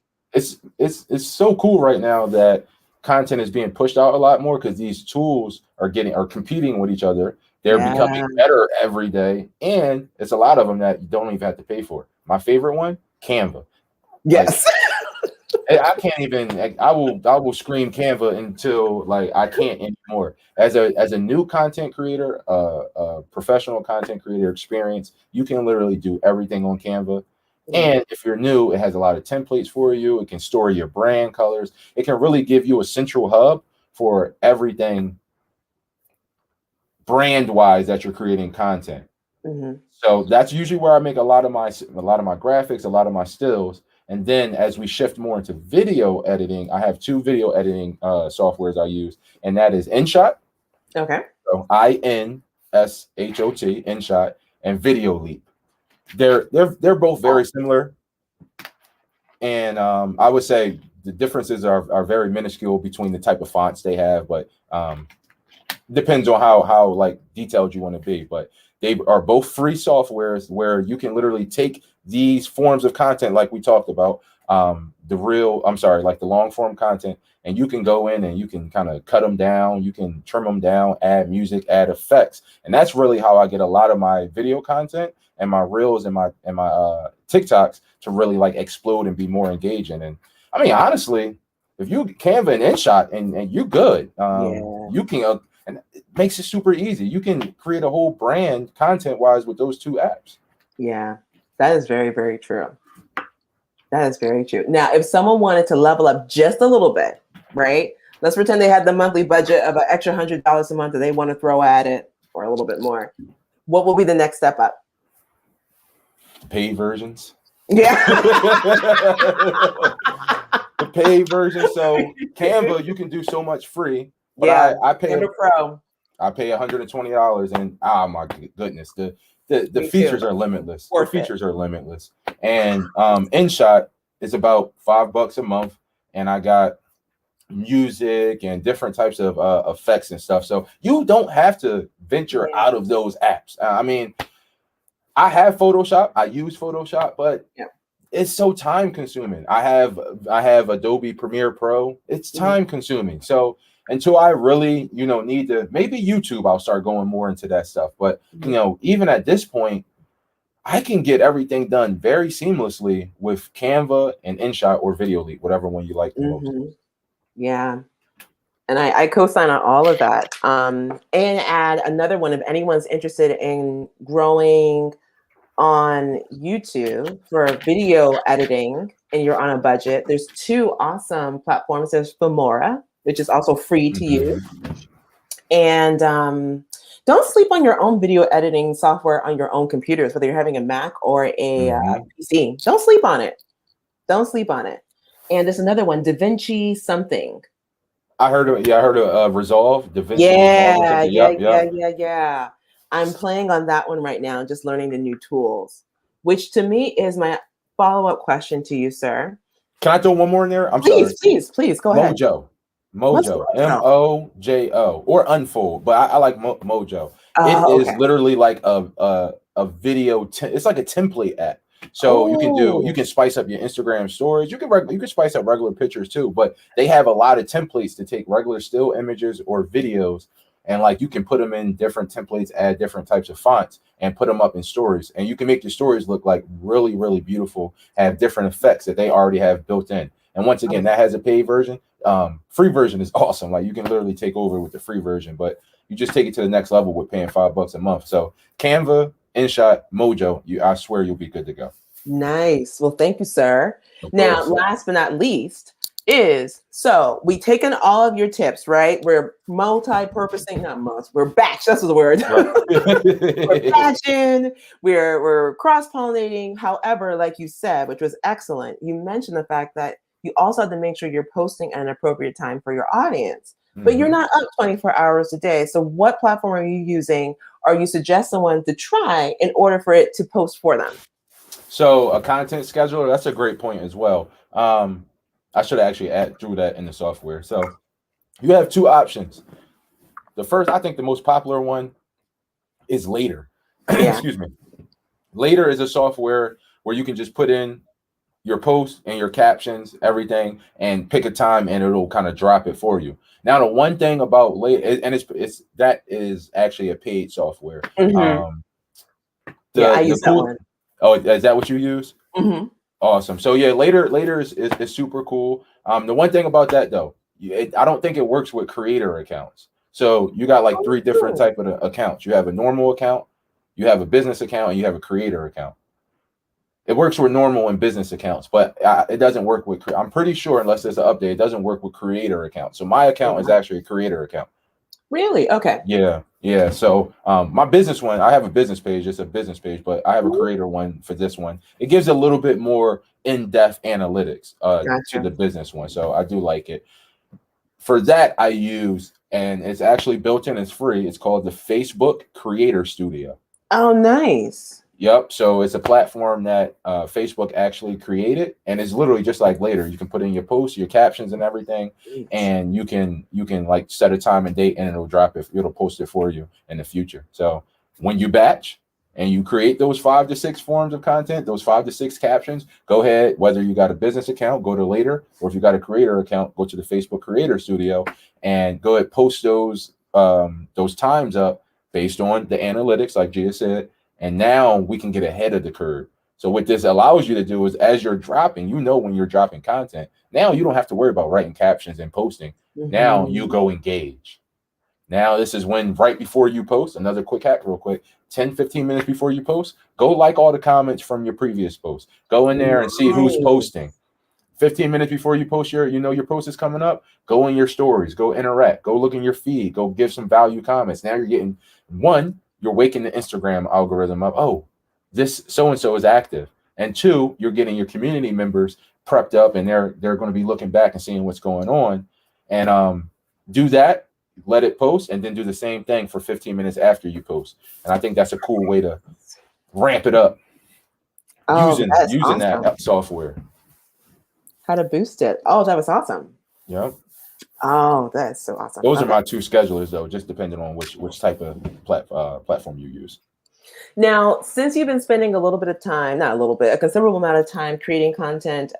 it's so cool right now that content is being pushed out a lot more because these tools are competing with each other. They're becoming better every day, and it's a lot of them that you don't even have to pay for. My favorite one, Canva. Yes. I can't even. I will scream Canva until I can't anymore. As a new content creator, a professional content creator experience, you can literally do everything on Canva. And if you're new, it has a lot of templates for you. It can store your brand colors. It can really give you a central hub for everything brand wise that you're creating content. So that's usually where I make a lot of my graphics, a lot of my stills. And then as we shift more into video editing, I have 2 video editing softwares I use, and that is InShot. Okay. So INSHOT, InShot, and Video Leap. They're both very similar, and I would say the differences are very minuscule between the type of fonts they have, but depends on how like detailed you want to be. But they are both free softwares where you can literally take these forms of content like we talked about, like the long form content, and you can go in and you can kind of cut them down, you can trim them down, add music, add effects. And that's really how I get a lot of my video content and my reels and my TikToks to really like explode and be more engaging. And I mean, honestly, if you Canva and InShot and you good, you can and it makes it super easy. You can create a whole brand content wise with those 2 apps. Yeah, that is very, very true. That is very true. Now, if someone wanted to level up just a little bit, right? Let's pretend they had the monthly budget of an extra $100 a month that they want to throw at it, or a little bit more. What will be the next step up? Paid versions. Yeah. The paid version. So Canva, you can do so much free. But yeah, I pay Pro. I pay $120, and oh my goodness, the features are limitless. The features are limitless. And InShot is about $5 a month, and I got music and different types of effects and stuff. So you don't have to venture out of those apps. I mean, I have Photoshop. I use Photoshop, but it's so time consuming. I have Adobe Premiere Pro. It's time consuming. So until I really, need to, maybe YouTube, I'll start going more into that stuff. But, even at this point, I can get everything done very seamlessly with Canva and InShot or Video Leap, whatever one you like the most. Yeah. And I co-sign on all of that. And add another one, if anyone's interested in growing on YouTube for video editing and you're on a budget, there's 2 awesome platforms. There's Filmora, which is also free to use. And don't sleep on your own video editing software on your own computers, whether you're having a Mac or a PC. Don't sleep on it. Don't sleep on it. And there's another one, DaVinci something. I heard of Resolve. DaVinci Yeah. I'm playing on that one right now, just learning the new tools, which to me is my follow-up question to you, sir. Can I throw one more in there? Please, go ahead. Mojo, MOJO, or Unfold, but I like Mojo. It is literally like a video. It's like a template app. So you can spice up your Instagram stories. You can spice up regular pictures too, but they have a lot of templates to take regular still images or videos, and like you can put them in different templates, add different types of fonts, and put them up in stories. And you can make your stories look like really, really beautiful, have different effects that they already have built in. And once again, that has a paid version. Free version is awesome. Like you can literally take over with the free version, but you just take it to the next level with paying $5 a month. So Canva, InShot, Mojo, I swear you'll be good to go. Nice. Well, thank you, sir. Now, last but not least so we've taken all of your tips, right? We're multi-purposing, we're batch, that's the word. We're batching, we're cross-pollinating. However, like you said, which was excellent, you mentioned the fact that you also have to make sure you're posting at an appropriate time for your audience. But you're not up 24 hours a day. So what platform are you using, or you suggest someone to try in order for it to post for them? So a content scheduler, that's a great point as well. I should actually threw that in the software. So you have 2 options. The first, I think the most popular one is Later. Excuse me. Later is a software where you can just put in your post and your captions, everything, and pick a time, and it'll kind of drop it for you. Now, the one thing about Later, and it's that is actually a paid software. I use that one. Oh, is that what you use? Awesome. So yeah, Later is super cool. The one thing about that though, I don't think it works with creator accounts. So you got like 3 different type of accounts. You have a normal account, you have a business account, and you have a creator account. It works with normal and business accounts, but it doesn't work with. I'm pretty sure, unless there's an update, it doesn't work with creator accounts. So my account is actually a creator account. Really? Okay. Yeah, yeah. So my business one, I have a business page. It's a business page, but I have a creator one for this one. It gives a little bit more in-depth analytics to Gotcha. the business one. So I do like it. For that, I use, and it's actually built in, it's free. It's called the Facebook Creator Studio. Oh, nice. Yep. So it's a platform that Facebook actually created, and it's literally just like later. You can put in your posts, your captions, and everything, Great. and you can like set a time and date, and it'll drop it. It'll post it for you in the future. So when you batch and you create those 5 to 6 forms of content, those 5 to 6 captions, go ahead. Whether you got a business account, go to later, or if you got a creator account, go to the Facebook Creator Studio and go ahead post those times up based on the analytics, like Gia said, and now we can get ahead of the curve. So what this allows you to do is as you're dropping, when you're dropping content, now you don't have to worry about writing captions and posting. Now you go engage. Now this is when right before you post, another quick hack real quick, 10-15 minutes before you post, go like all the comments from your previous post. Go in there and see who's posting. 15 minutes before you post your post is coming up, go in your stories, go interact, go look in your feed, go give some value comments. Now you're getting you're waking the Instagram algorithm up. Oh, this so-and-so is active. And 2, you're getting your community members prepped up, and they're going to be looking back and seeing what's going on. And do that, let it post, and then do the same thing for 15 minutes after you post. And I think that's a cool way to ramp it up using Awesome. that software. How to boost it. Oh, that was awesome. Yeah. Oh, that's so awesome. Those are my 2 schedulers, though, just depending on which type of platform you use. Now, since you've been spending a little bit of time, not a little bit, a considerable amount of time creating content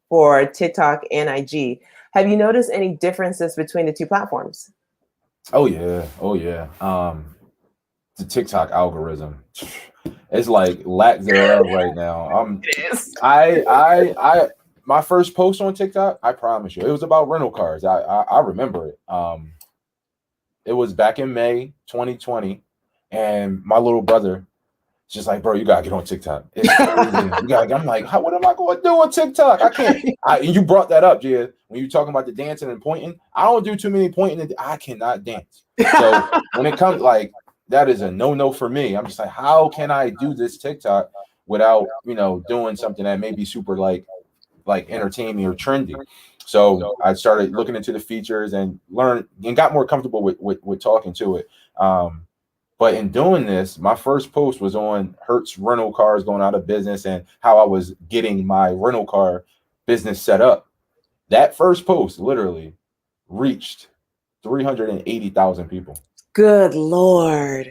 for TikTok and IG, have you noticed any differences between the 2 platforms? Oh yeah. The TikTok algorithm, it's like lack thereof right now. It is. I my first post on TikTok, I promise you, it was about rental cars. I remember it. It was back in May 2020, and my little brother is just like, bro, you gotta get on TikTok. It's crazy. I'm like, what am I going to do on TikTok? I can't. And you brought that up, Gia, when you talking about the dancing and pointing. I don't do too many pointing. I cannot dance. So when it comes that is a no for me. I'm just like, how can I do this TikTok without doing something that may be super like entertaining or trendy? So I started looking into the features and learned and got more comfortable with talking to it. But in doing this, my first post was on Hertz rental cars going out of business and how I was getting my rental car business set up. That first post literally reached 380,000 people. Good Lord.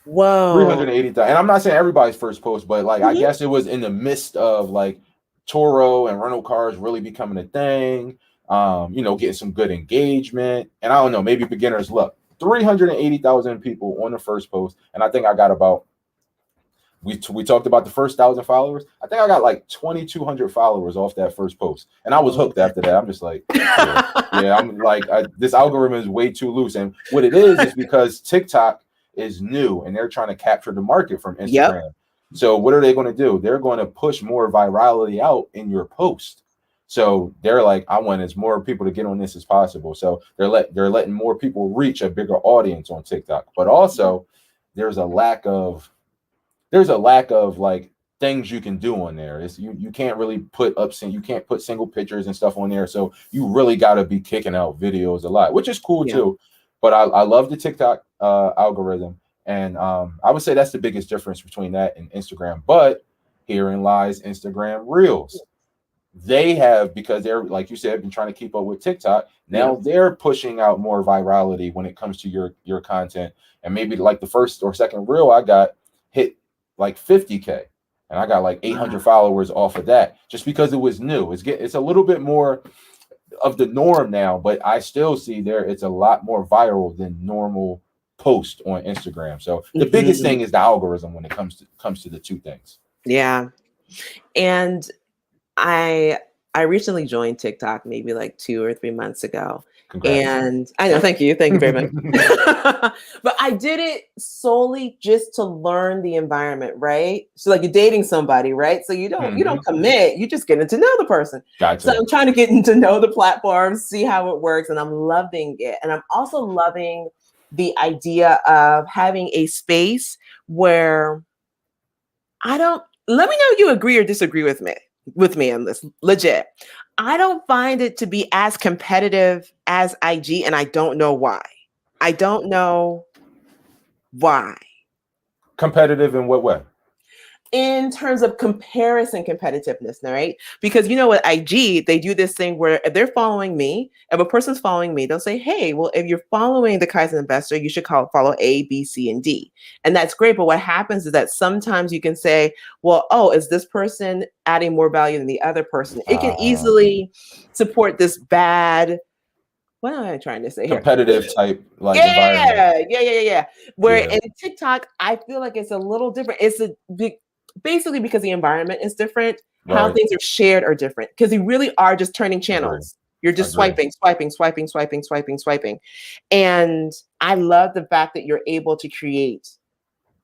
Whoa. 380,000. And I'm not saying everybody's first post, but I guess it was in the midst of Toro and rental cars really becoming a thing, getting some good engagement. And I don't know, maybe beginner's luck. 380,000 people on the first post. And I think I got about, we talked about the first 1,000 followers. I think I got 2,200 followers off that first post. And I was hooked after that. I'm just like, I'm like, this algorithm is way too loose. And what it is because TikTok is new and they're trying to capture the market from Instagram. Yep. So what are they going to do? They're going to push more virality out in your post. So they're like, I want as more people to get on this as possible. So they're letting more people reach a bigger audience on TikTok. But also there's a lack of things you can do on there. It's you can't really put single pictures and stuff on there. So you really got to be kicking out videos a lot, which is cool too. But I love the TikTok algorithm. And I would say that's the biggest difference between that and Instagram. But herein lies Instagram Reels. They have, because they're, like you said, been trying to keep up with TikTok. Now they're pushing out more virality when it comes to your content. And maybe the first or second reel I got hit 50K. And I got 800 followers off of that just because it was new. It's a little bit more of the norm now, but I still see it's a lot more viral than normal post on Instagram. So the biggest thing is the algorithm when it comes to the 2 things. Yeah. And I recently joined TikTok maybe 2 or 3 months ago. Congrats. And I know, thank you very much. But I did it solely just to learn the environment, right? So you're dating somebody, right? So you don't commit, you just getting to know the person. Gotcha. So I'm trying to get to know the platform, see how it works, and I'm loving it. And I'm also loving the idea of having a space where let me know you agree or disagree with me on this. Legit. I don't find it to be as competitive as IG, and I don't know why. I don't know why. Competitive in what way? In terms of comparison competitiveness, right? Because you know what, IG, they do this thing where if they're following me, if a person's following me, they'll say, hey, well, if you're following the Kaizen Investor, you should follow A, B, C, and D. And that's great. But what happens is that sometimes you can say, well, oh, is this person adding more value than the other person? It can easily support this bad, what am I trying to say here? Competitive type environment. Yeah. Where in TikTok, I feel like it's a little different. Basically because the environment is different, how things are shared are different. Because you really are just turning channels. You're just swiping. And I love the fact that you're able to create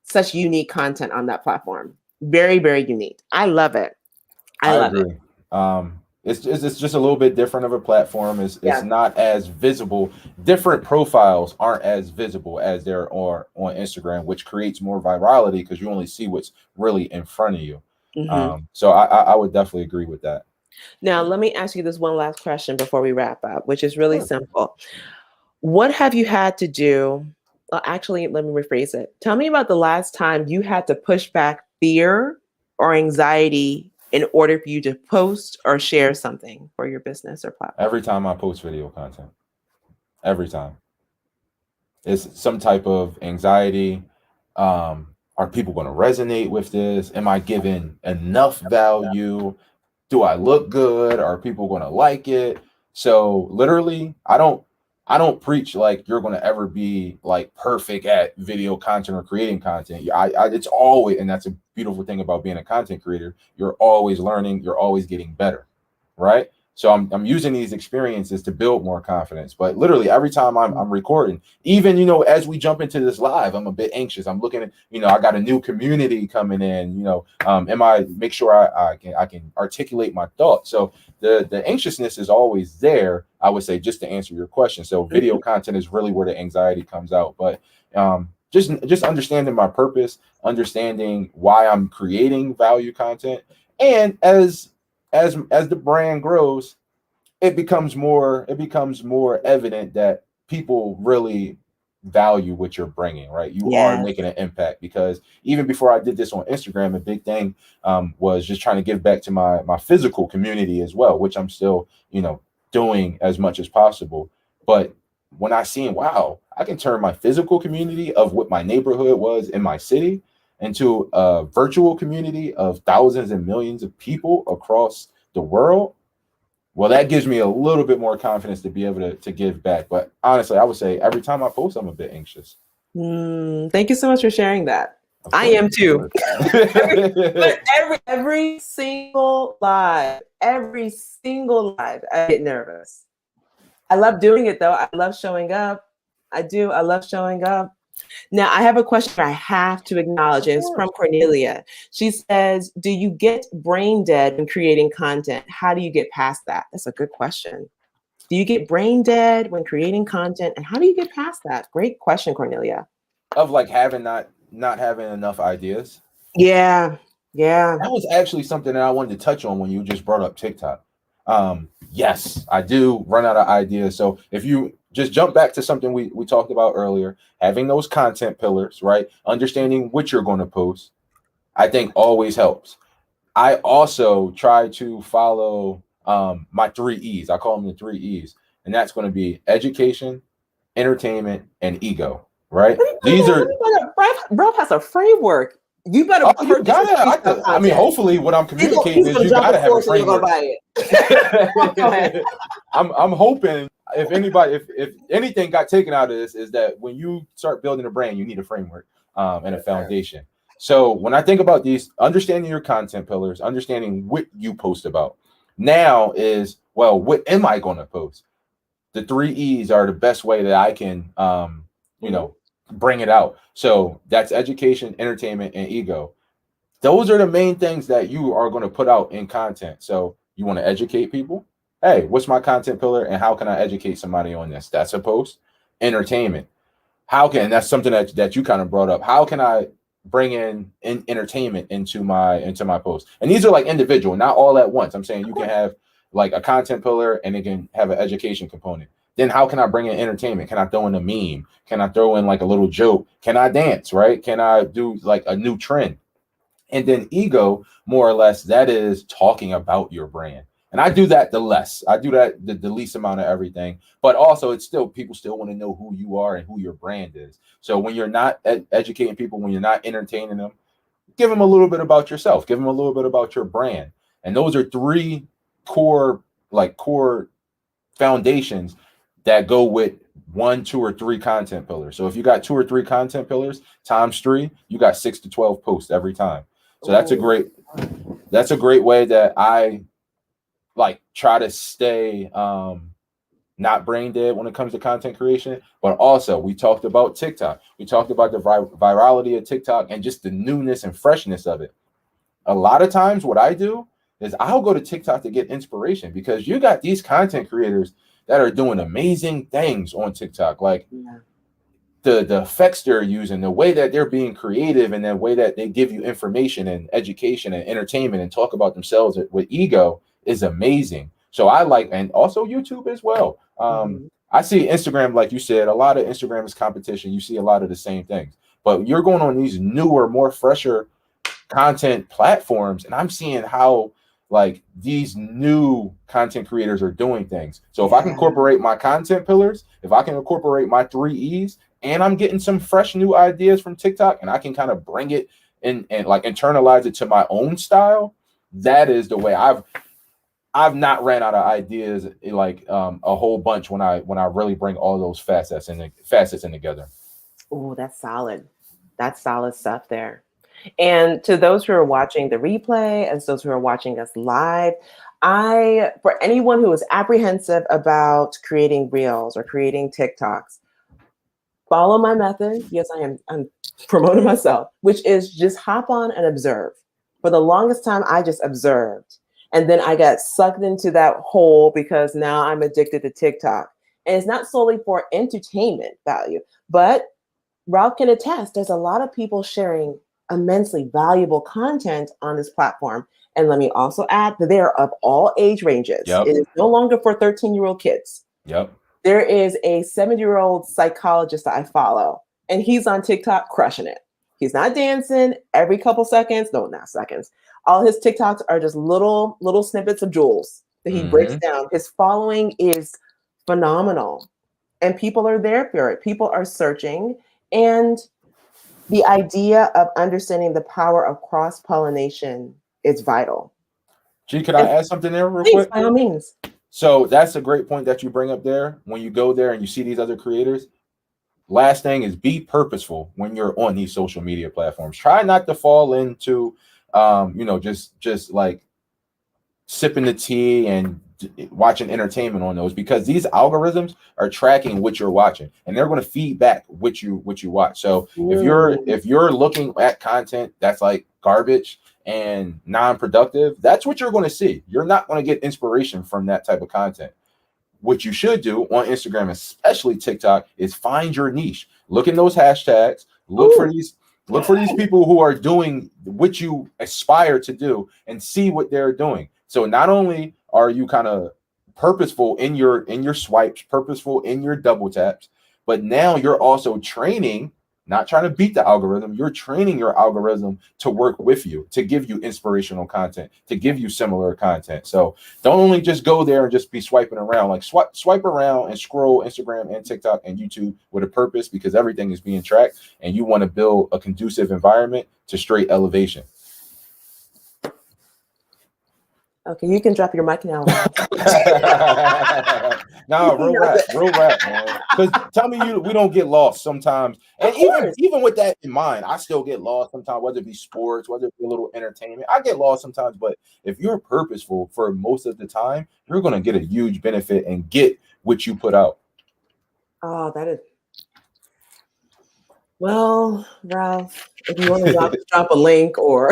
such unique content on that platform. Very, very unique. I love it. I love agree. It's just a little bit different of a platform. It's not as visible. Different profiles aren't as visible as there are on Instagram, which creates more virality because you only see what's really in front of you. So I would definitely agree with that. Now, let me ask you this one last question before we wrap up, which is really simple. What have you had to do? Well, actually, let me rephrase it. Tell me about the last time you had to push back fear or anxiety in order for you to post or share something for your business or platform. Every time I post video content, every time. It's some type of anxiety. Are people going to resonate with this? Am I giving enough value? Do I look good? Are people going to like it? So literally, I don't preach like you're going to ever be like perfect at video content or creating content. It's always, and that's a beautiful thing about being a content creator. You're always learning. You're always getting better, right? So I'm using these experiences to build more confidence. But literally every time I'm recording, even, as we jump into this live, I'm a bit anxious. I'm looking at, I got a new community coming in, make sure I can articulate my thoughts. So the anxiousness is always there, I would say, just to answer your question. So video content is really where the anxiety comes out. But just understanding my purpose, understanding why I'm creating value content. And as the brand grows, it becomes more evident that people really value what you're bringing, right? You are making an impact, because even before I did this on Instagram, a big thing was just trying to give back to my physical community as well, which I'm still, doing as much as possible. But when I seen, wow, I can turn my physical community of what my neighborhood was in my city into a virtual community of thousands and millions of people across the world, well, that gives me a little bit more confidence to be able to give back. But honestly, I would say every time I post, I'm a bit anxious. Thank you so much for sharing that. I am too. every single live, I get nervous. I love doing it though. I love showing up. I do. I love showing up. Now, I have a question I have to acknowledge. It's from Cornelia. She says, do you get brain dead when creating content? How do you get past that? That's a good question. Do you get brain dead when creating content? And how do you get past that? Great question, Cornelia. Of like not having enough ideas? Yeah. That was actually something that I wanted to touch on when you just brought up TikTok. Yes, I do run out of ideas. So if you just jump back to something we talked about earlier, having those content pillars, right? Understanding what you're going to post, I think always helps. I also try to follow my 3 E's. I call them the 3 E's. And that's going to be education, entertainment, and ego, right? These are... Bro has a framework. You better. You gotta. I mean, hopefully, what I'm communicating is you gotta have a framework. Go ahead. I'm hoping if anything got taken out of this, is that when you start building a brand, you need a framework and a foundation. So when I think about these, understanding your content pillars, understanding what you post about, now is, well, what am I going to post? The 3 E's are the best way that I can, bring it out. So that's education, entertainment, and ego. Those are the main things that you are going to put out in content. So you want to educate people. Hey, what's my content pillar and how can I educate somebody on this? That's a post. Entertainment. and that's something that you kind of brought up. How can I bring in entertainment into my post? And these are like individual, not all at once. I'm saying you can have like a content pillar and it can have an education component. Then how can I bring in entertainment? Can I throw in a meme? Can I throw in like a little joke? Can I dance, right? Can I do like a new trend? And then ego, more or less, that is talking about your brand. And I do that the less. I do that the least amount of everything. But also, it's still, people still want to know who you are and who your brand is. So when you're not educating people, when you're not entertaining them, give them a little bit about yourself. Give them a little bit about your brand. And those are three core foundations that go with 1, 2, or 3 content pillars. So if you got 2 or 3 content pillars times 3, you got 6 to 12 posts every time. So that's a great way that I like try to stay not brain dead when it comes to content creation. But also, we talked about TikTok. We talked about the virality of TikTok and just the newness and freshness of it. A lot of times what I do is I'll go to TikTok to get inspiration, because you got these content creators that are doing amazing things on TikTok. Like the effects they're using, the way that they're being creative, and the way that they give you information and education and entertainment and talk about themselves with ego is amazing. So I like, and also YouTube as well. I see Instagram, like you said, a lot of Instagram is competition. You see a lot of the same things, but you're going on these newer, more fresher content platforms, and I'm seeing how like these new content creators are doing things. So if I can incorporate my content pillars, if I can incorporate my 3 E's, and I'm getting some fresh new ideas from TikTok, and I can kind of bring it in and like internalize it to my own style, that is the way. I've not ran out of ideas like a whole bunch when I really bring all those facets in together. Oh, that's solid. That's solid stuff there. And to those who are watching the replay, as those who are watching us live, for anyone who is apprehensive about creating reels or creating TikToks, follow my method. Yes, I'm promoting myself, which is just hop on and observe. For the longest time, I just observed. And then I got sucked into that hole because now I'm addicted to TikTok. And it's not solely for entertainment value, but Ralph can attest, there's a lot of people sharing immensely valuable content on this platform. And let me also add that they are of all age ranges. Yep. It is no longer for 13-year-old kids. Yep. There is a 70-year-old psychologist that I follow, and he's on TikTok crushing it. He's not dancing every couple seconds. No, not seconds. All his TikToks are just little snippets of jewels that he breaks down. His following is phenomenal, and people are there for it. People are searching, and the idea of understanding the power of cross-pollination is vital. Gee, could I add something there real Please, quick? by all means. So that's a great point that you bring up there. When you go there and you see these other creators, last thing is be purposeful when you're on these social media platforms. Try not to fall into, just like sipping the tea and watching entertainment on those, because these algorithms are tracking what you're watching, and they're going to feed back what you watch. So if you're looking at content that's like garbage and non-productive, that's what you're going to see. You're not going to get inspiration from that type of content. What you should do on Instagram, especially TikTok, is find your niche. Look in those hashtags. Look for these people who are doing what you aspire to do, and see what they're doing. So not only are you kind of purposeful in your swipes, purposeful in your double taps, but now you're also training, not trying to beat the algorithm. You're training your algorithm to work with you, to give you inspirational content, to give you similar content. So don't only just go there and just be swiping around. Like swipe around and scroll Instagram and TikTok and YouTube with a purpose, because everything is being tracked, and you want to build a conducive environment to straight elevation. Okay, you can drop your mic now. No, real rap, man. Because tell me we don't get lost sometimes. And even with that in mind, I still get lost sometimes, whether it be sports, whether it be a little entertainment. I get lost sometimes, but if you're purposeful for most of the time, you're going to get a huge benefit and get what you put out. Oh, that is. Well, Ralph, if you want to drop a link or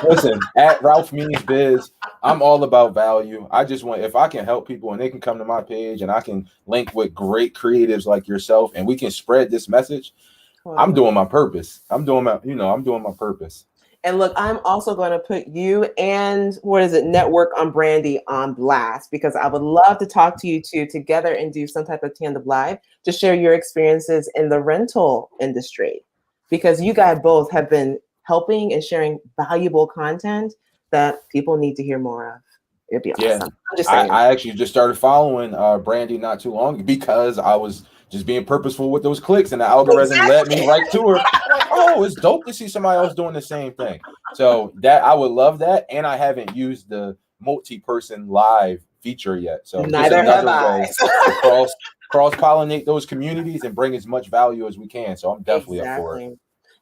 Listen, at Ralph Means Biz, I'm all about value. I just want, if I can help people and they can come to my page and I can link with great creatives like yourself and we can spread this message, I'm doing my purpose. I'm doing my purpose. And look, I'm also going to put you and Network on Brandy on blast, because I would love to talk to you two together and do some type of tandem live to share your experiences in the rental industry, because you guys both have been helping and sharing valuable content that people need to hear more of. It'd be awesome. Yeah, I'm just saying. I actually just started following Brandy not too long because I was just being purposeful with those clicks, and the algorithm led me right to her. Like, oh, it's dope to see somebody else doing the same thing. So that I would love that, and I haven't used the multi-person live feature yet. So neither have I. To cross-pollinate those communities and bring as much value as we can. So I'm definitely up for it.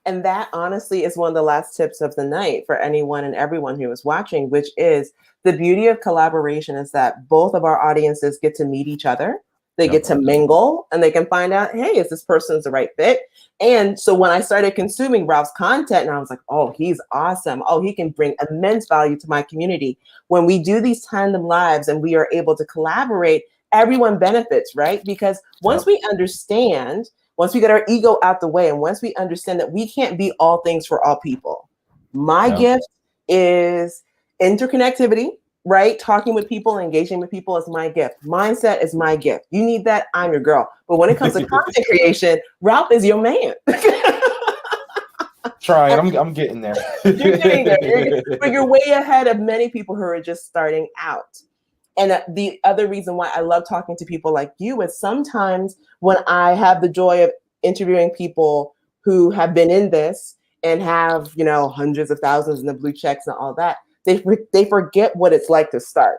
And that honestly is one of the last tips of the night for anyone and everyone who is watching, which is the beauty of collaboration is that both of our audiences get to meet each other. They get to mingle and they can find out, hey, is this person's the right fit? And so when I started consuming Ralph's content, and I was like, oh, he's awesome. Oh, he can bring immense value to my community. When we do these tandem lives and we are able to collaborate, everyone benefits, right? Because once we understand, once we get our ego out the way, and once we understand that we can't be all things for all people, my gift is interconnectivity, right? Talking with people, engaging with people is my gift. Mindset is my gift. You need that, I'm your girl. But when it comes to content creation, Ralph is your man. Trying, I'm getting there. You're getting there. But you're way ahead of many people who are just starting out. And the other reason why I love talking to people like you is sometimes when I have the joy of interviewing people who have been in this and have, hundreds of thousands in the blue checks and all that, they forget what it's like to start.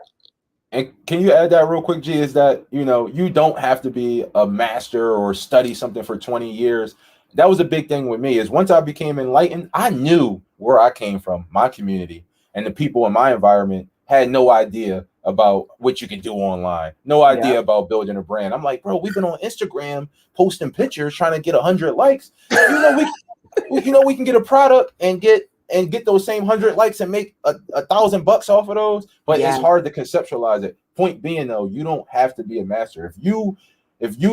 And can you add that real quick, G, is that, you don't have to be a master or study something for 20 years. That was a big thing with me, is once I became enlightened, I knew where I came from, my community, and the people in my environment had no idea about what you can do online, no idea about building a brand. I'm like, bro, we've been on Instagram posting pictures trying to get 100 likes. We can get a product and get those same 100 likes and make $1,000 off of those, but it's hard to conceptualize it. Point being, though, you don't have to be a master. If you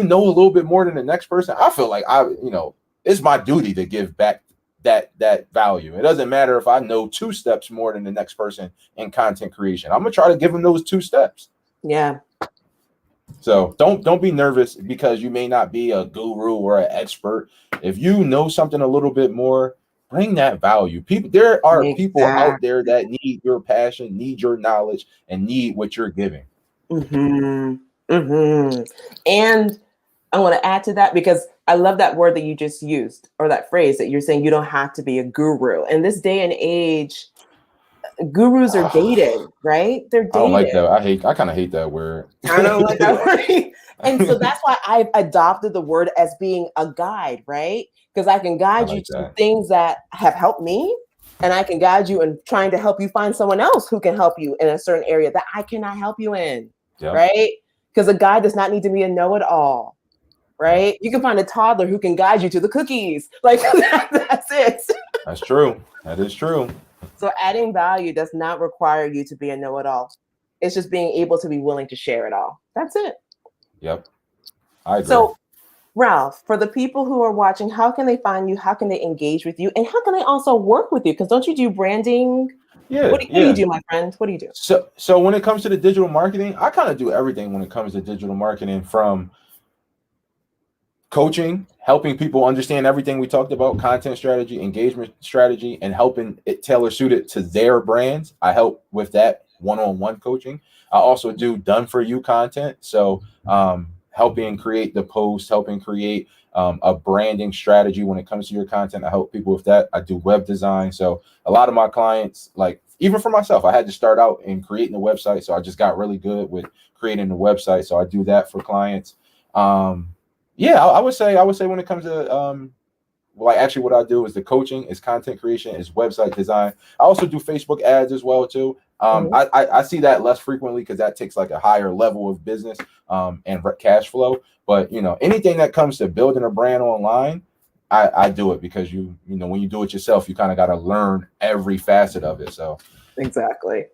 know a little bit more than the next person, I feel like it's my duty to give back that value. It doesn't matter if I know 2 steps more than the next person in content creation. I'm gonna try to give them those 2 steps. Yeah. So don't be nervous because you may not be a guru or an expert. If you know something a little bit more, bring that value. There are people out there that need your passion, need your knowledge, and need what you're giving. And I want to add to that because I love that word that you just used, or that phrase that you're saying, you don't have to be a guru. In this day and age, gurus are dated, right? They're dated. I don't like that. I kind of hate that word. I don't like that word. And so that's why I've adopted the word as being a guide, right? Because I can guide you to things that have helped me, and I can guide you in trying to help you find someone else who can help you in a certain area that I cannot help you in, right? Because a guide does not need to be a know-it-all, right? You can find a toddler who can guide you to the cookies. Like, that's it. That's true. That is true. So adding value does not require you to be a know-it-all. It's just being able to be willing to share it all. That's it. Yep. I agree. So, Ralph, for the people who are watching, how can they find you? How can they engage with you? And how can they also work with you? Because don't you do branding? Yeah. What do you do, my friend? What do you do? So when it comes to the digital marketing, I kind of do everything when it comes to digital marketing, from coaching, helping people understand everything we talked about, content strategy, engagement strategy, and helping it tailor suited to their brands. I help with that one-on-one coaching. I also do done for you content. So helping create the post, helping create a branding strategy when it comes to your content. I help people with that. I do web design. So a lot of my clients, like even for myself, I had to start out in creating a website. So I just got really good with creating the website. So I do that for clients. I would say when it comes to actually what I do is the coaching, is content creation, is website design. I also do Facebook ads as well too. I see that less frequently because that takes like a higher level of business and cash flow. But anything that comes to building a brand online, I do it because you know, when you do it yourself, you kind of got to learn every facet of it. So Exactly.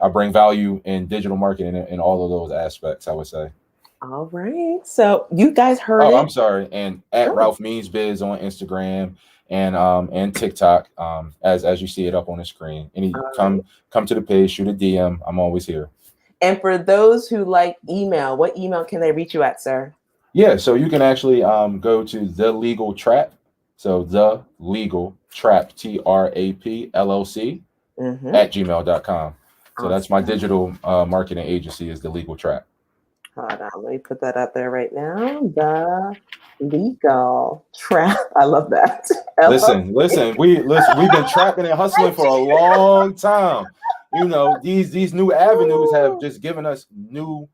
I bring value in digital marketing in all of those aspects, I would say. All right. So you guys heard Oh, it. I'm sorry. And at Oh. Ralph Means Biz on Instagram and TikTok, as you see it up on the screen. Come to the page, shoot a DM. I'm always here. And for those who like email, what email can they reach you at, sir? Yeah, so you can actually go to The Legal Trap. So The Legal Trap, TRAP LLC at gmail.com. So that's my digital marketing agency, is The Legal Trap. Hold on, let me put that up there right now. The Legal Trap. I love that. Listen, we've been trapping and hustling for a long time. You know, these new avenues have just given us new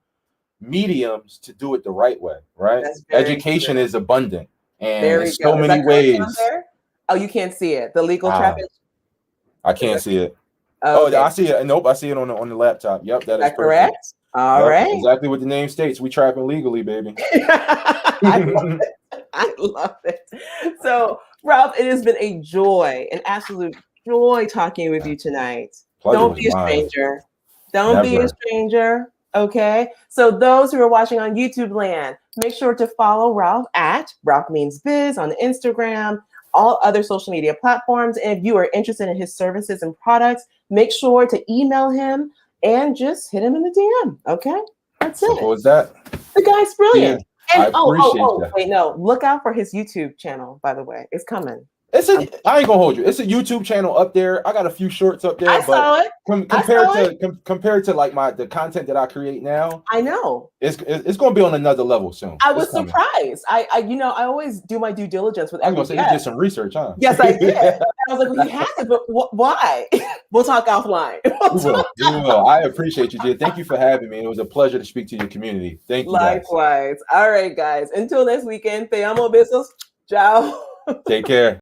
mediums to do it the right way, right? Education is abundant, and there's so many ways. Oh, you can't see it. The Legal Trap. I can't see it. Oh, I see it. Nope, I see it on the laptop. Yep, that is correct. All right. Exactly what the name states. We trapping legally, baby. I love it. I love it. So, Ralph, it has been a joy, an absolute joy talking with you tonight. Don't be a stranger. Don't be a stranger. Okay. So those who are watching on YouTube land, make sure to follow Ralph at Ralph Means Biz on Instagram, all other social media platforms. And if you are interested in his services and products, make sure to email him and just hit him in the DM. Okay. That's it. Simple as that. The guy's brilliant. Yeah, and wait, no. Look out for his YouTube channel, by the way. It's coming. I ain't gonna hold you. It's a YouTube channel up there. I got a few shorts up there. I saw it. Compared to like the content that I create now, I know it's gonna be on another level soon. I was surprised. I always do my due diligence with. I'm gonna say you did some research, huh? Yes, I did. I was like, well, he has it, but why? We'll talk offline. We will. I appreciate you, dear. Thank you for having me. It was a pleasure to speak to your community. Thank you. Likewise. All right, guys. Until next weekend. Te amo, besos. Ciao. Take care.